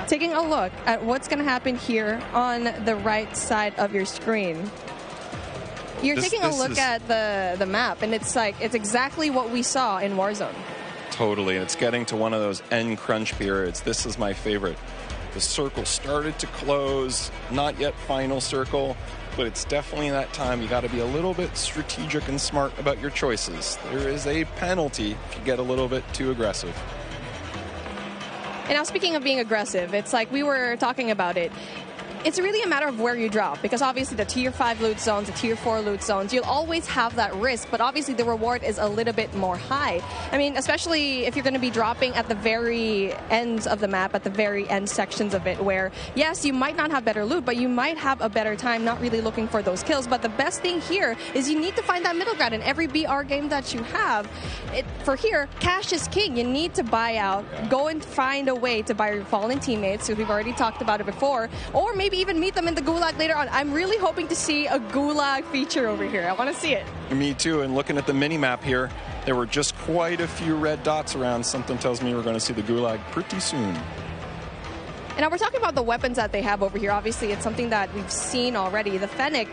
taking a look at what's going to happen here on the right side of your screen. You're taking a look at the map, and it's like it's exactly what we saw in Warzone. Totally, and it's getting to one of those end crunch periods. This is my favorite. The circle started to close, not yet final circle, but it's definitely that time. You got to be a little bit strategic and smart about your choices. There is a penalty if you get a little bit too aggressive. And now, speaking of being aggressive, it's like we were talking about it. It's really a matter of where you drop, because obviously the tier 5 loot zones, the tier 4 loot zones, you'll always have that risk, but obviously the reward is a little bit more high. I mean, especially if you're going to be dropping at the very ends of the map, at the very end sections of it, where, yes, you might not have better loot, but you might have a better time not really looking for those kills. But the best thing here is you need to find that middle ground in every BR game that you have. For here, cash is king. You need to buy out, go and find a way to buy your fallen teammates, who we've already talked about it before, or maybe even meet them in the gulag later on. I'm really hoping to see a gulag feature over here. I want to see it. Me too, and looking at the mini-map here, there were just quite a few red dots around. Something tells me we're going to see the gulag pretty soon. And now we're talking about the weapons that they have over here. Obviously, it's something that we've seen already. The Fennec,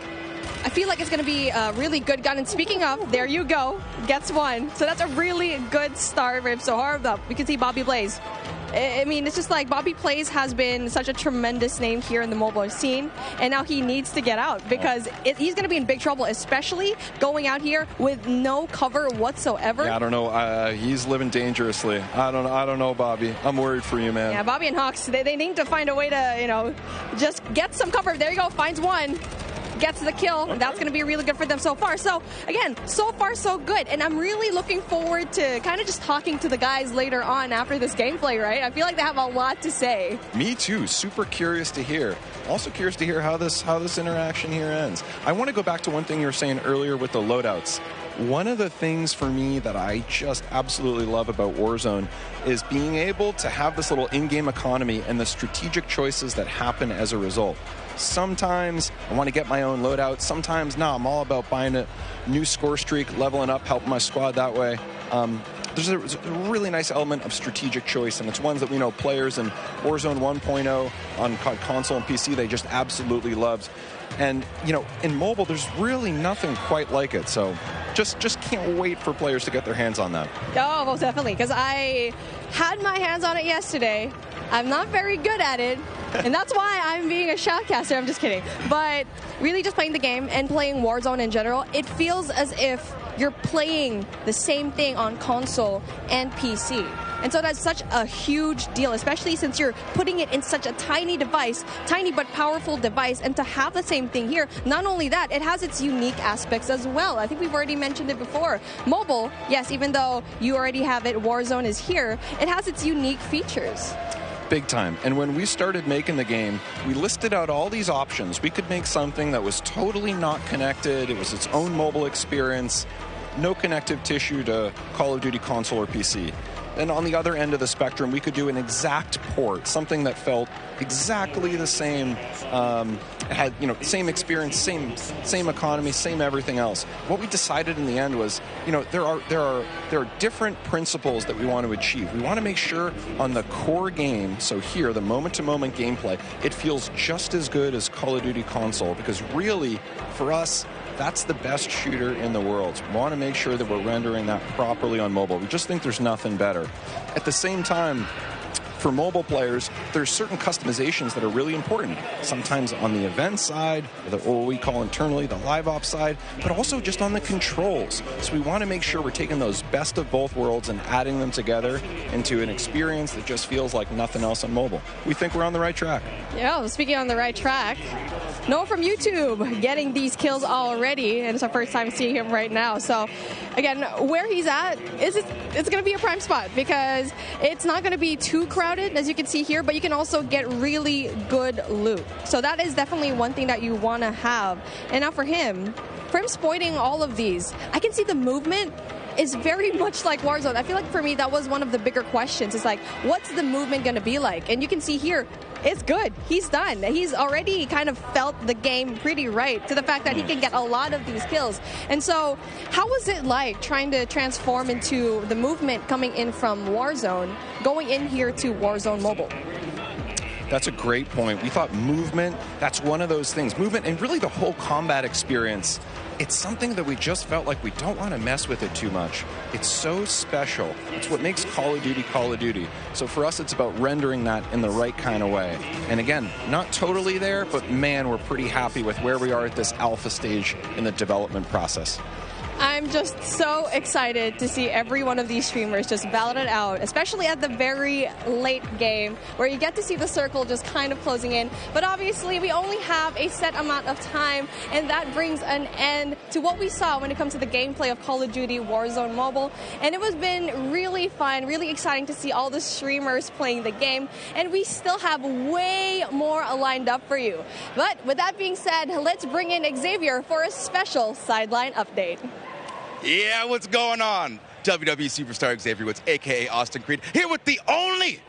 I feel like it's going to be a really good gun. And speaking of, there you go, gets one. So that's a really good start for him. So hard up. We can see Bobby Blaze. I mean, it's just like Bobby Blaze has been such a tremendous name here in the mobile scene, and now he needs to get out, because he's going to be in big trouble, especially going out here with no cover whatsoever. Yeah, I don't know. He's living dangerously. I don't know, Bobby. I'm worried for you, man. Yeah, Bobby and Hawks, they need to find a way to, just get some cover. There you go, finds one. Gets the kill, and that's going to be really good for them so far. So, again, so far so good, and I'm really looking forward to kind of just talking to the guys later on after this gameplay, right? I feel like they have a lot to say. Me too. Super curious to hear. Also curious to hear how this interaction here ends. I want to go back to one thing you were saying earlier with the loadouts. One of the things for me that I just absolutely love about Warzone is being able to have this little in-game economy and the strategic choices that happen as a result. Sometimes I want to get my own loadout. Sometimes, no, I'm all about buying a new score streak, leveling up, helping my squad that way. There's a really nice element of strategic choice, and it's ones that we know players in Warzone 1.0 on console and PC, they just absolutely loved. And, in mobile, there's really nothing quite like it. So just can't wait for players to get their hands on that. Oh, most definitely, because I had my hands on it yesterday. I'm not very good at it, and that's why I'm being a shoutcaster. I'm just kidding. But really just playing the game and playing Warzone in general, it feels as if you're playing the same thing on console and PC. And so that's such a huge deal, especially since you're putting it in such a tiny device, tiny but powerful device, and to have the same thing here, not only that, it has its unique aspects as well. I think we've already mentioned it before. Mobile, yes, even though you already have it, Warzone is here, it has its unique features. Big time. And when we started making the game, we listed out all these options. We could make something that was totally not connected. It was its own mobile experience, no connective tissue to Call of Duty console or PC. And on the other end of the spectrum, we could do an exact port, something that felt exactly the same, had same experience, same economy, same everything else. What we decided in the end was, there are different principles that we want to achieve. We want to make sure on the core game, so here, the moment-to-moment gameplay, it feels just as good as Call of Duty console, because really, for us, that's the best shooter in the world. We want to make sure that we're rendering that properly on mobile. We just think there's nothing better. At the same time, for mobile players, there's certain customizations that are really important. Sometimes on the event side, or what we call internally the live ops side, but also just on the controls. So we want to make sure we're taking those best of both worlds and adding them together into an experience that just feels like nothing else on mobile. We think we're on the right track. Yeah, speaking on the right track, Noah from YouTube getting these kills already, and it's our first time seeing him right now. So, again, where he's at, it's going to be a prime spot, because it's not going to be too crowded, as you can see here, but you can also get really good loot. So that is definitely one thing that you want to have. And now for him exploiting all of these, I can see the movement is very much like Warzone. I feel like for me, that was one of the bigger questions. It's like, what's the movement going to be like? And you can see here, it's good. He's done. He's already kind of felt the game pretty right, to the fact that he can get a lot of these kills. And so how was it like trying to transform into the movement coming in from Warzone, going in here to Warzone Mobile? That's a great point. We thought movement, that's one of those things. Movement and really the whole combat experience it's something that we just felt like we don't want to mess with it too much. It's so special. It's what makes Call of Duty Call of Duty. So for us, it's about rendering that in the right kind of way. And again, not totally there, but man, we're pretty happy with where we are at this alpha stage in the development process. I'm just so excited to see every one of these streamers just battle it out, especially at the very late game where you get to see the circle just kind of closing in. But obviously, we only have a set amount of time, and that brings an end to what we saw when it comes to the gameplay of Call of Duty Warzone Mobile. And it has been really fun, really exciting to see all the streamers playing the game, and we still have way more lined up for you. But with that being said, let's bring in Xavier for a special sideline update. Yeah, what's going on? WWE Superstar Xavier Woods, a.k.a. Austin Creed, here with the only,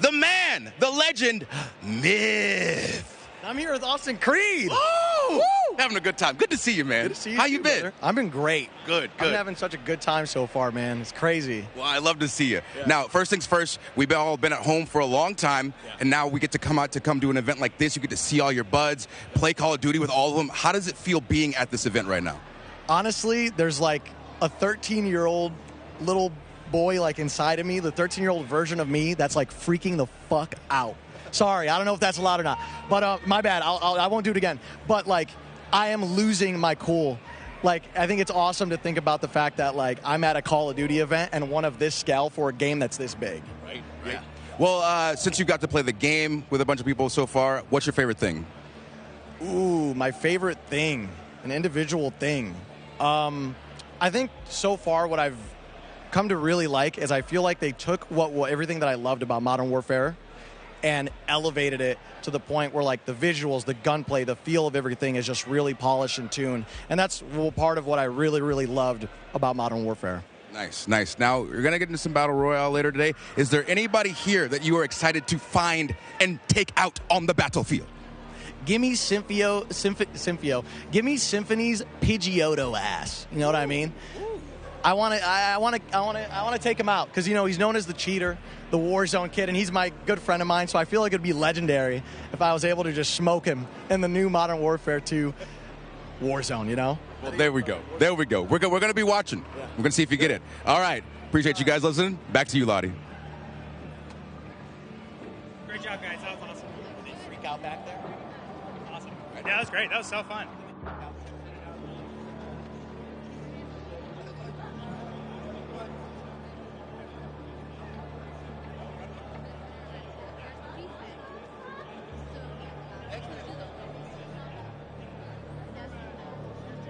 the man, the legend, Myth. I'm here with Austin Creed. Woo! Having a good time. Good to see you, man. Good to see you. How you been? Brother. I've been great. Good. I'm having such a good time so far, man. It's crazy. Well, I love to see you. Yeah. Now, first things first, we've all been at home for a long time, and now we get to come out to come do an event like this. You get to see all your buds, play Call of Duty with all of them. How does it feel being at this event right now? Honestly, there's like a 13-year-old little boy like inside of me, the 13-year-old version of me that's like freaking the fuck out. Sorry, I don't know if that's allowed or not, but my bad. I won't do it again. But like, I am losing my cool. Like, I think it's awesome to think about the fact that like I'm at a Call of Duty event and one of this scale for a game that's this big. Right. Yeah. Well, since you got to play the game with a bunch of people so far, what's your favorite thing? Ooh, my favorite thing, an individual thing. I think so far what I've come to really like is I feel like they took what everything that I loved about Modern Warfare and elevated it to the point where like the visuals, the gunplay, the feel of everything is just really polished and tuned. And that's part of what I really, really loved about Modern Warfare. Nice. Now, you're going to get into some Battle Royale later today. Is there anybody here that you are excited to find and take out on the battlefield? Give me Symphio. Give me Symphony's Pidgeotto ass. You know what I mean? I want to take him out because he's known as the cheater, the Warzone kid, and he's my good friend of mine. So I feel like it'd be legendary if I was able to just smoke him in the new Modern Warfare 2 Warzone. Well, there we go. We're going to be watching. Yeah. We're going to see if you get it. All right. Appreciate you guys listening. Back to you, Lottie. Great job, guys. That was awesome. Did they freak out back there? Awesome. Yeah, that was great. That was so fun.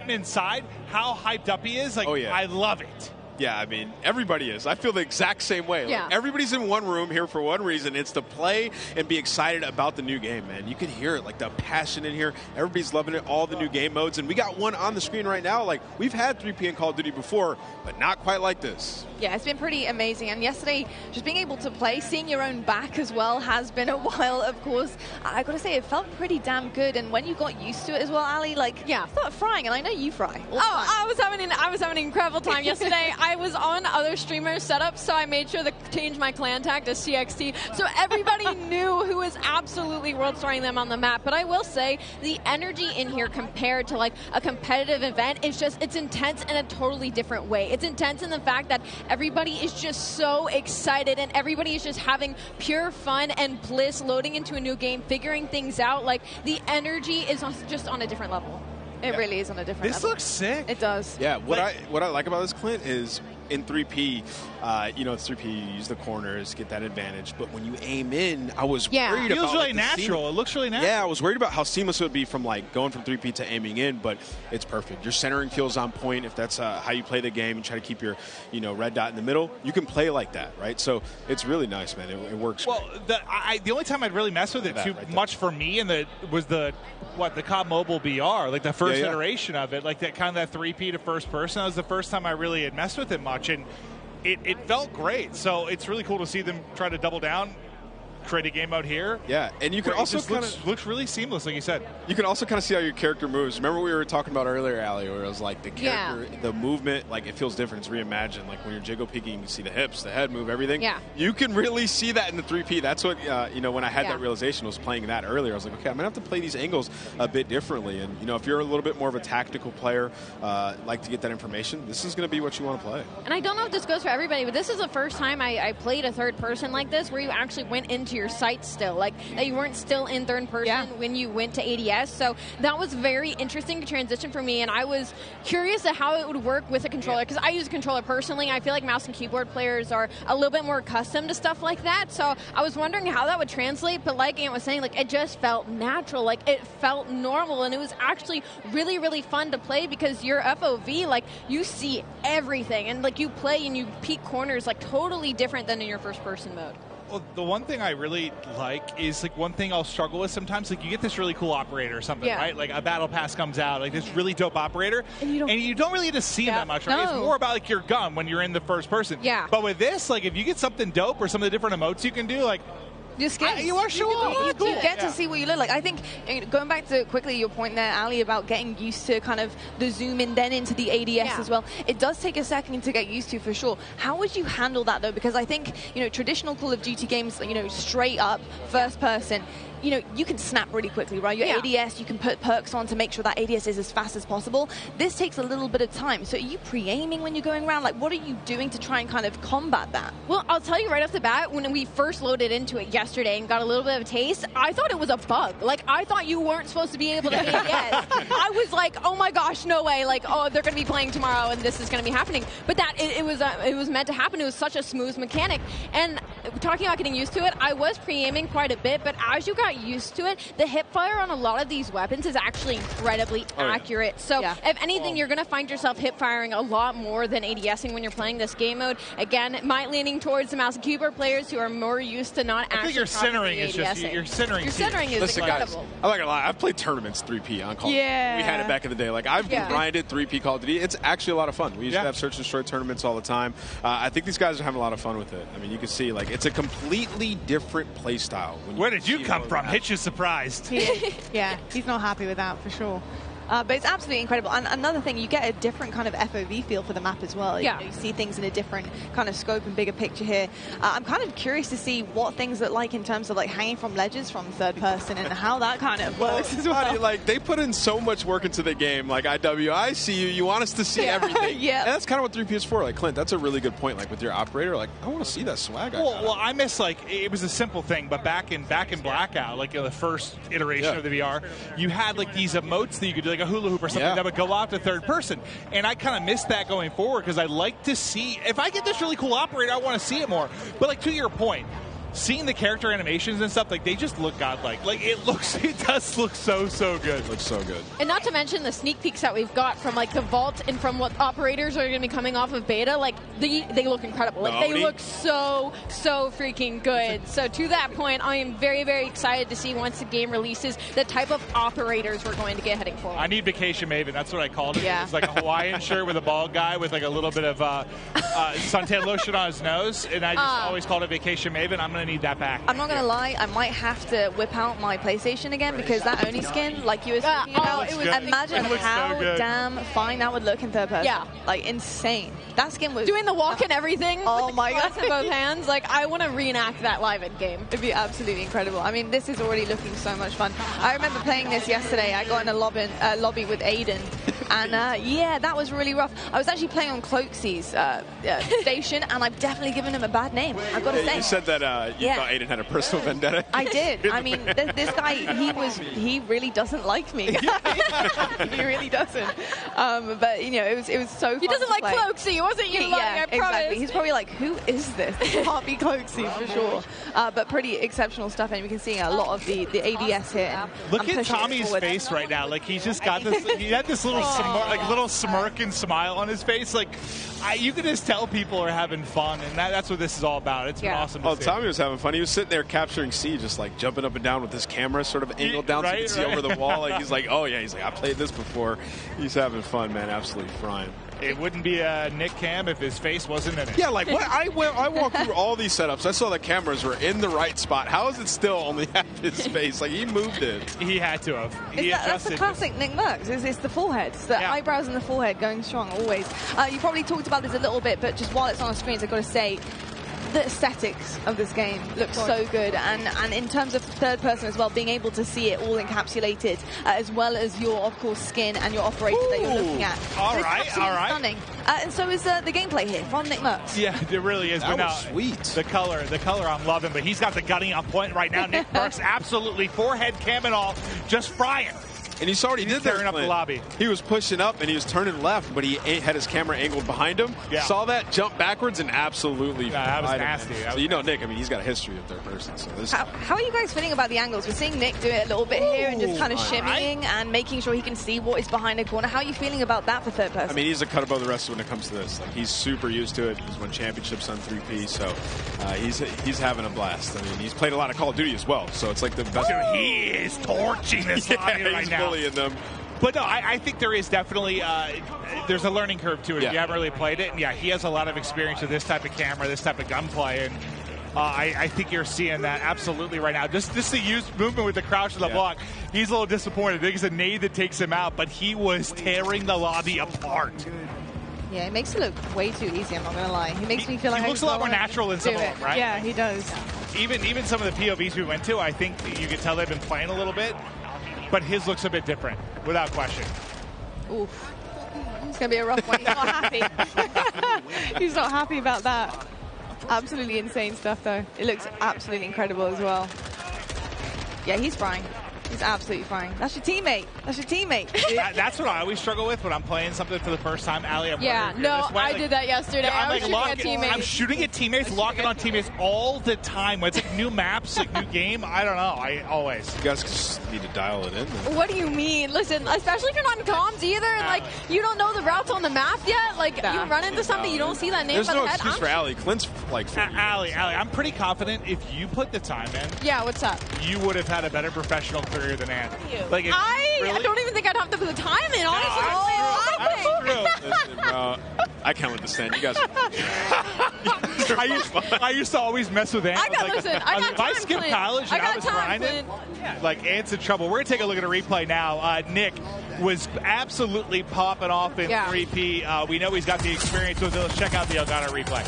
Inside, how hyped up he is. Like, oh, yeah. I love it. Yeah, I mean, everybody is. I feel the exact same way. Yeah. Like, everybody's in one room here for one reason. It's to play and be excited about the new game, man. You can hear it, like the passion in here. Everybody's loving it, all the new game modes. And we got one on the screen right now. Like, we've had 3P in Call of Duty before, but not quite like this. Yeah, it's been pretty amazing. And yesterday, just being able to play, seeing your own back as well has been a while, of course. I got to say, it felt pretty damn good. And when you got used to it as well, Ali, like, yeah, I thought frying, and I know you fry. I was having an incredible time yesterday. I was on other streamers' setups, so I made sure to change my clan tag to CXT, so everybody knew who was absolutely world starring them on the map. But I will say, the energy in here compared to like a competitive event, it's intense in a totally different way. It's intense in the fact that everybody is just so excited, and everybody is just having pure fun and bliss, loading into a new game, figuring things out. Like, the energy is just on a different level. It really is on a different level. This looks sick. It does. Yeah, what I like about this, Clint, is in 3P, it's 3P, you use the corners, get that advantage. But when you aim in, I was worried about... It feels really natural. It looks really natural. Yeah, I was worried about how seamless it would be from like going from 3P to aiming in, but it's perfect. Your centering feels on point. If that's how you play the game and try to keep your red dot in the middle, you can play like that, right? So it's really nice, man. It works. Well, the only time I'd really messed with it too much for me was the COD Mobile BR, like the first iteration of it, like that kind of that 3P to first person. That was the first time I really had messed with it much, and it felt great. So it's really cool to see them try to double down create a game mode here. Yeah, and you can also looks really seamless, like you said. You can also kind of see how your character moves. Remember we were talking about earlier, Allie, where it was like the character, the movement, like it feels different. It's reimagined. Like when you're jiggle peeking, you can see the hips, the head move, everything. Yeah. You can really see that in the 3P. That's what, when I had that realization, I was playing that earlier. I was like, okay, I'm going to have to play these angles a bit differently. And, if you're a little bit more of a tactical player, like to get that information, this is going to be what you want to play. And I don't know if this goes for everybody, but this is the first time I played a third person like this, where you actually went into your sights still, like that you weren't still in third person when you went to ADS. So that was very interesting to transition for me, and I was curious at how it would work with a controller, because I use a controller personally. I feel like mouse and keyboard players are a little bit more accustomed to stuff like that. So I was wondering how that would translate, but like Ant was saying, like it just felt natural, like it felt normal, and it was actually really, really fun to play because your FOV, like you see everything, and like you play and you peek corners like totally different than in your first person mode. Well, the one thing I really like is, like, one thing I'll struggle with sometimes, like, you get this really cool operator or something, right? Like, a battle pass comes out, like, this really dope operator, and you don't really get to see him that much, right? No. It's more about, like, your gun when you're in the first person. Yeah. But with this, like, if you get something dope or some of the different emotes you can do, like, you are showing You get to see what you look like. I think, going back to quickly your point there, Ali, about getting used to kind of the zoom in then into the ADS as well, it does take a second to get used to, for sure. How would you handle that, though? Because I think, traditional Call of Duty games, straight up first person, you can snap really quickly, right? Your ADS, you can put perks on to make sure that ADS is as fast as possible. This takes a little bit of time. So are you pre-aiming when you're going around? Like, what are you doing to try and kind of combat that? Well, I'll tell you right off the bat, when we first loaded into it yesterday and got a little bit of a taste, I thought it was a bug. Like, I thought you weren't supposed to be able to ADS. I was like, oh my gosh, no way. Like, oh, they're going to be playing tomorrow and this is going to be happening. But that, it was meant to happen. It was such a smooth mechanic. And talking about getting used to it, I was pre-aiming quite a bit, but as you got used to it, the hip fire on a lot of these weapons is actually incredibly accurate. So if anything, you're going to find yourself hip firing a lot more than ADSing when you're playing this game mode. Again, might leaning towards the mouse and keyboard players who are more used to not actually. I think your centering is just your centering. Your centering is incredible. Guys, I'm not gonna lie. I've played tournaments 3P on Call of Duty. We had it back in the day. Like I've grinded 3P Call of Duty. It's actually a lot of fun. We used to have search and destroy tournaments all the time. I think these guys are having a lot of fun with it. I mean, you can see like it's a completely different play style. Where did you come from? Hitch is surprised. Yeah, he's not happy with that for sure. But it's absolutely incredible. And another thing, you get a different kind of FOV feel for the map as well. You see things in a different kind of scope and bigger picture here. I'm kind of curious to see what things look like in terms of like hanging from ledges from third person and how that kind of works as well. Like they put in so much work into the game. Like I see you. You want us to see everything. And that's kind of what 3P is for. Like Clint, that's a really good point. Like with your operator, like I want to see that swag. Well, I miss like it was a simple thing, but back in Blackout, like the first iteration of the VR, you had like these emotes that you could do, like a hula hoop or something that would go out to third person. And I kind of miss that going forward because I like to see, if I get this really cool operator, I want to see it more. But like to your point, seeing the character animations and stuff, like they just look godlike. Like it does look so good. It looks so good. And not to mention the sneak peeks that we've got from like the vault and from what operators are going to be coming off of beta. Like they look incredible. Like they look so freaking good. So to that point, I am very, very excited to see once the game releases the type of operators we're going to get heading forward. I need Vacation Maven. That's what I called it. It's like a Hawaiian shirt with a bald guy with like a little bit of suntan lotion on his nose, and I just always called it Vacation Maven. I'm going to need that back. I'm not going to lie, I might have to whip out my PlayStation again because that Oni skin, like you were talking about, imagine how damn fine that would look in third person. Yeah. Like insane. That skin was doing the walk and everything. Oh with my god! In both hands. Like I want to reenact that live in game. It'd be absolutely incredible. I mean, this is already looking so much fun. I remember playing this yesterday. I got in a lobby with Aiden, and that was really rough. I was actually playing on Cloaksy's station, and I've definitely given him a bad name. I've got to say. You said that you thought Aiden had a personal vendetta. I did. I mean, this guy, he really doesn't like me. He really doesn't. But it was so fun. He doesn't to like play. Cloaksy. It wasn't you, I promise. Exactly. He's probably like, who is this? This can't be Cloaksy for sure. But pretty exceptional stuff, and we can see a lot of the ADS here. Look at Tommy's face right now. Like he's just got this. He had this little little smirk and smile on his face. Like you can just tell people are having fun, and that's what this is all about. It's been awesome to see. Tommy was having fun. He was sitting there capturing C, just like jumping up and down with his camera sort of angled down so you can see over the wall. Like he's like, oh yeah, he's like, I played this before. He's having fun, man. Absolutely frying. It wouldn't be a Nick cam if his face wasn't in it. Yeah, like what? I walked through all these setups. I saw the cameras were in the right spot. How is it still only half his face? Like he moved it. He had to have. That's the classic Nick Merckx. It's the forehead. It's the eyebrows and the forehead going strong always. You probably talked about this a little bit, but just while it's on the screens, I've got to say, the aesthetics of this game look so good, and in terms of third person as well, being able to see it all encapsulated, as well as your, of course, skin and your operator that you're looking at. All it's right. stunning. And so is the gameplay here from Nick Merckx. Yeah, it really is. That but was sweet. The color I'm loving, but he's got the gunning on point right now. Nick Merckx absolutely forehead cam and all, just frying. And you saw what he did there, up the lobby. He was pushing up and he was turning left, but he had his camera angled behind him. Yeah. Saw that, jumped backwards, and absolutely that was nasty. So you know Nick, I mean, he's got a history of third person. So this how are you guys feeling about the angles? We're seeing Nick do it a little bit here and just kind of shimmying and making sure he can see what is behind the corner. How are you feeling about that for third person? I mean, he's a cut above the rest when it comes to this. Like, he's super used to it. He's won championships on 3P, so he's having a blast. I mean, he's played a lot of Call of Duty as well, so it's like the best. Dude, he is torching this lobby right he's now. bullying them. But no, I think there is definitely there's a learning curve to it. Yeah. If you haven't really played it, and yeah, he has a lot of experience with this type of camera, this type of gunplay, and I think you're seeing that absolutely right now. Just the used movement with the crouch to the block. He's a little disappointed. I think it's a nade that takes him out, but he was tearing the lobby apart. Yeah, it makes it look way too easy, I'm not going to lie. He makes me feel like he looks a lot more natural than some of them, right? Yeah, he does. Even some of the POVs we went to, I think you can tell they've been playing a little bit, but his looks a bit different, without question. Oof. It's going to be a rough one. He's not happy. He's not happy about that. Absolutely insane stuff, though. It looks absolutely incredible as well. Yeah, he's frying. He's absolutely frying. That's your teammate. That's your teammate. That's what I always struggle with when I'm playing something for the first time. Allie, I did that yesterday. Yeah, I was shooting at teammates. I'm shooting at teammates, locking on teammates all the time. When it's like new maps, like new game, I don't know. I always. You guys just need to dial it in. What do you mean? Listen, especially if you're not in comms either, and like you don't know the routes on the map yet. Like you run into something, you don't see that name. There's by no the head. excuse for Allie. Clint's like Allie, I'm pretty confident if you put the time in. Yeah, what's up? You would have had a better professional career than Ann. Like I don't even think I'd have to put the time in. Honestly, Listen, I can't let this stand. You guys. I used to always mess with Ann. I got if I skipped college and I was grinding, like Ant's in trouble. We're gonna take a look at a replay now. Nick was absolutely popping off in 3P. We know he's got the experience with it. Let's check out the Elgato replay.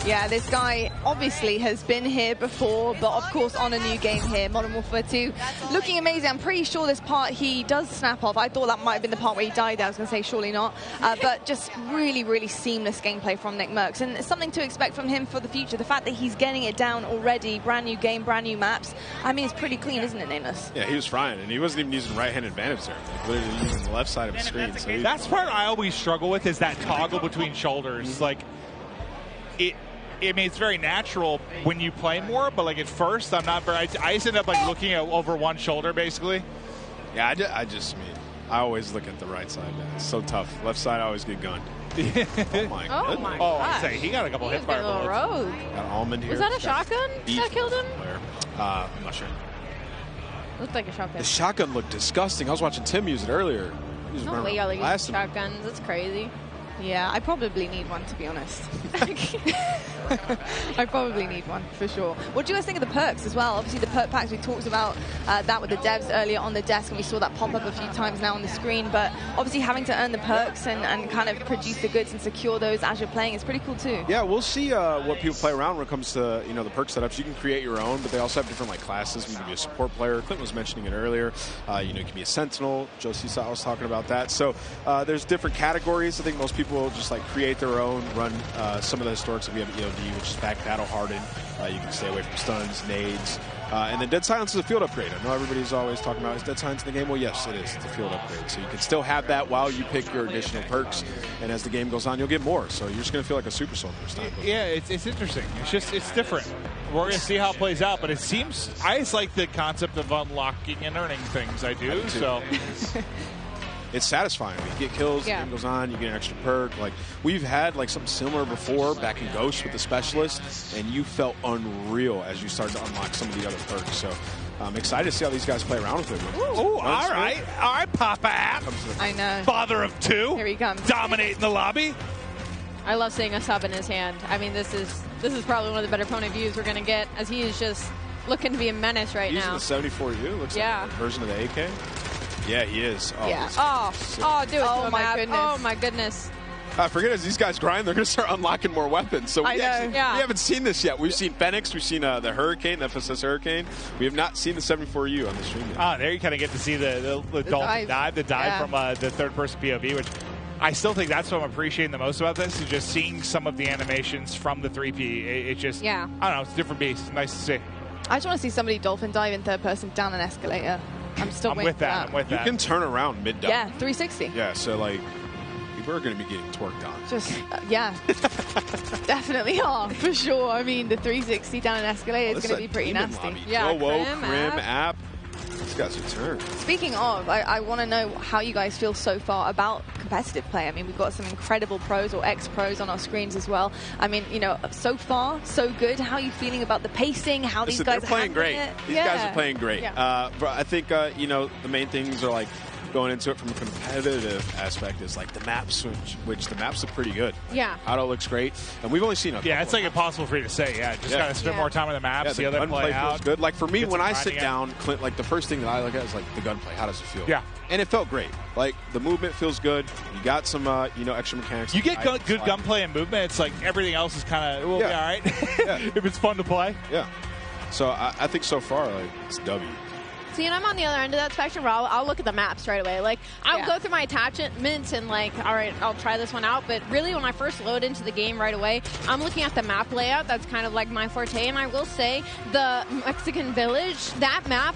Yeah, this guy obviously has been here before, but of course on a new game here, Modern Warfare 2. Looking amazing. I'm pretty sure this part he does snap off. I thought that might have been the part where he died. I was going to say surely not. But just really, really seamless gameplay from Nick Merckx. And it's something to expect from him for the future. The fact that he's getting it down already, brand new game, brand new maps. I mean, it's pretty clean, isn't it, Nameless? Yeah, he was frying, and he wasn't even using right-hand advantage there. Like, literally using the left side of the screen. So That's part I always struggle with is that toggle between shoulders. Like, I mean, it's very natural when you play more, but like at first, I'm not very. I just end up like looking over one shoulder, basically. Yeah, I always look at the right side. Man. It's so tough. Left side, I always get gunned. Oh my goodness. Oh, I'd say he got a couple hit fire bullets. Got Almond here. Was that a shotgun that killed him? I'm not sure. Looked like a shotgun. The shotgun looked disgusting. I was watching Tim use it earlier. He was No running way y'all are around using shotguns. That's crazy. Yeah, I probably need one, to be honest. I probably need one, for sure. What do you guys think of the perks as well? Obviously, the perk packs, we talked about that with the devs earlier on the desk, and we saw that pop up a few times now on the screen. But obviously, having to earn the perks and kind of produce the goods and secure those as you're playing is pretty cool, too. Yeah, we'll see what people play around when it comes to the perk setups. You can create your own, but they also have different like classes. You can be a support player. Clint was mentioning it earlier. You can be a sentinel. Josie was talking about that. So there's different categories. I think most people will just like create their own, run some of the historics that we have at EOD, which is back battle hardened. You can stay away from stuns, nades. And then Dead Silence is a field upgrade. I know everybody's always talking about, is Dead Silence in the game? Well, yes, it is. It's a field upgrade. So you can still have that while you pick your additional perks. And as the game goes on, you'll get more. So you're just going to feel like a super soldier this time. Yeah, it's interesting. It's different. We're going to see how it plays out. But it seems, I just like the concept of unlocking and earning things. I do. So. It's satisfying. You get kills, the game goes on, you get an extra perk. Like, we've had like something similar before back in Ghost with the Specialist, and you felt unreal as you started to unlock some of the other perks. So I'm excited to see how these guys play around with it. Ooh, all right, Papa App. I know. Father of two. Here he comes. Dominating the lobby. I love seeing a sub in his hand. I mean, this is probably one of the better opponent views we're going to get, as he is just looking to be a menace right Using now. the 74U, looks like a version of the AK. Yeah, he is. Oh, yeah. Do it to him, my goodness. Oh, my goodness. I forget, as these guys grind, they're going to start unlocking more weapons. So we haven't seen this yet. We've seen Fenix, we've seen the Hurricane, the FSS Hurricane. We have not seen the 74U on the stream yet. There you kind of get to see the Dolphin dive, from the third-person POV, which I still think that's what I'm appreciating the most about this, is just seeing some of the animations from the 3P. It just, I don't know, it's a different beast. Nice to see. I just want to see somebody Dolphin dive in third person down an escalator. I'm still waiting with that. for that. You can turn around mid-dive. Yeah, 360. Yeah, so like, people are going to be getting twerked on. Just, definitely are, for sure. I mean, the 360 down an escalator is going to be pretty nasty. Lobby. Yeah, Crim, App. These guys are turned. Speaking of, I want to know how you guys feel so far about competitive play. I mean, we've got some incredible pros or ex-pros on our screens as well. I mean, so far, so good. How are you feeling about the pacing? How these guys are playing great. These guys are playing great. Yeah. But I think, the main things are like, going into it from a competitive aspect is like the map switch, which the maps look pretty good. Yeah. Auto looks great. And we've only seen it's like impossible for you to say. Just got to spend more time on the maps, see how they play out. Feels good. Like for me, when I sit down, Clint, like the first thing that I look at is like the gunplay. How does it feel? Yeah. And it felt great. Like the movement feels good. You got some, extra mechanics. You get good gunplay and movement. It's like everything else is kind of, be all right. If it's fun to play. Yeah. So I think so far, like, it's W. See, and I'm on the other end of that spectrum where I'll look at the maps right away. Like, I'll go through my attachments and, like, all right, I'll try this one out. But really, when I first load into the game right away, I'm looking at the map layout. That's kind of like my forte. And I will say, the Mexican Village, that map,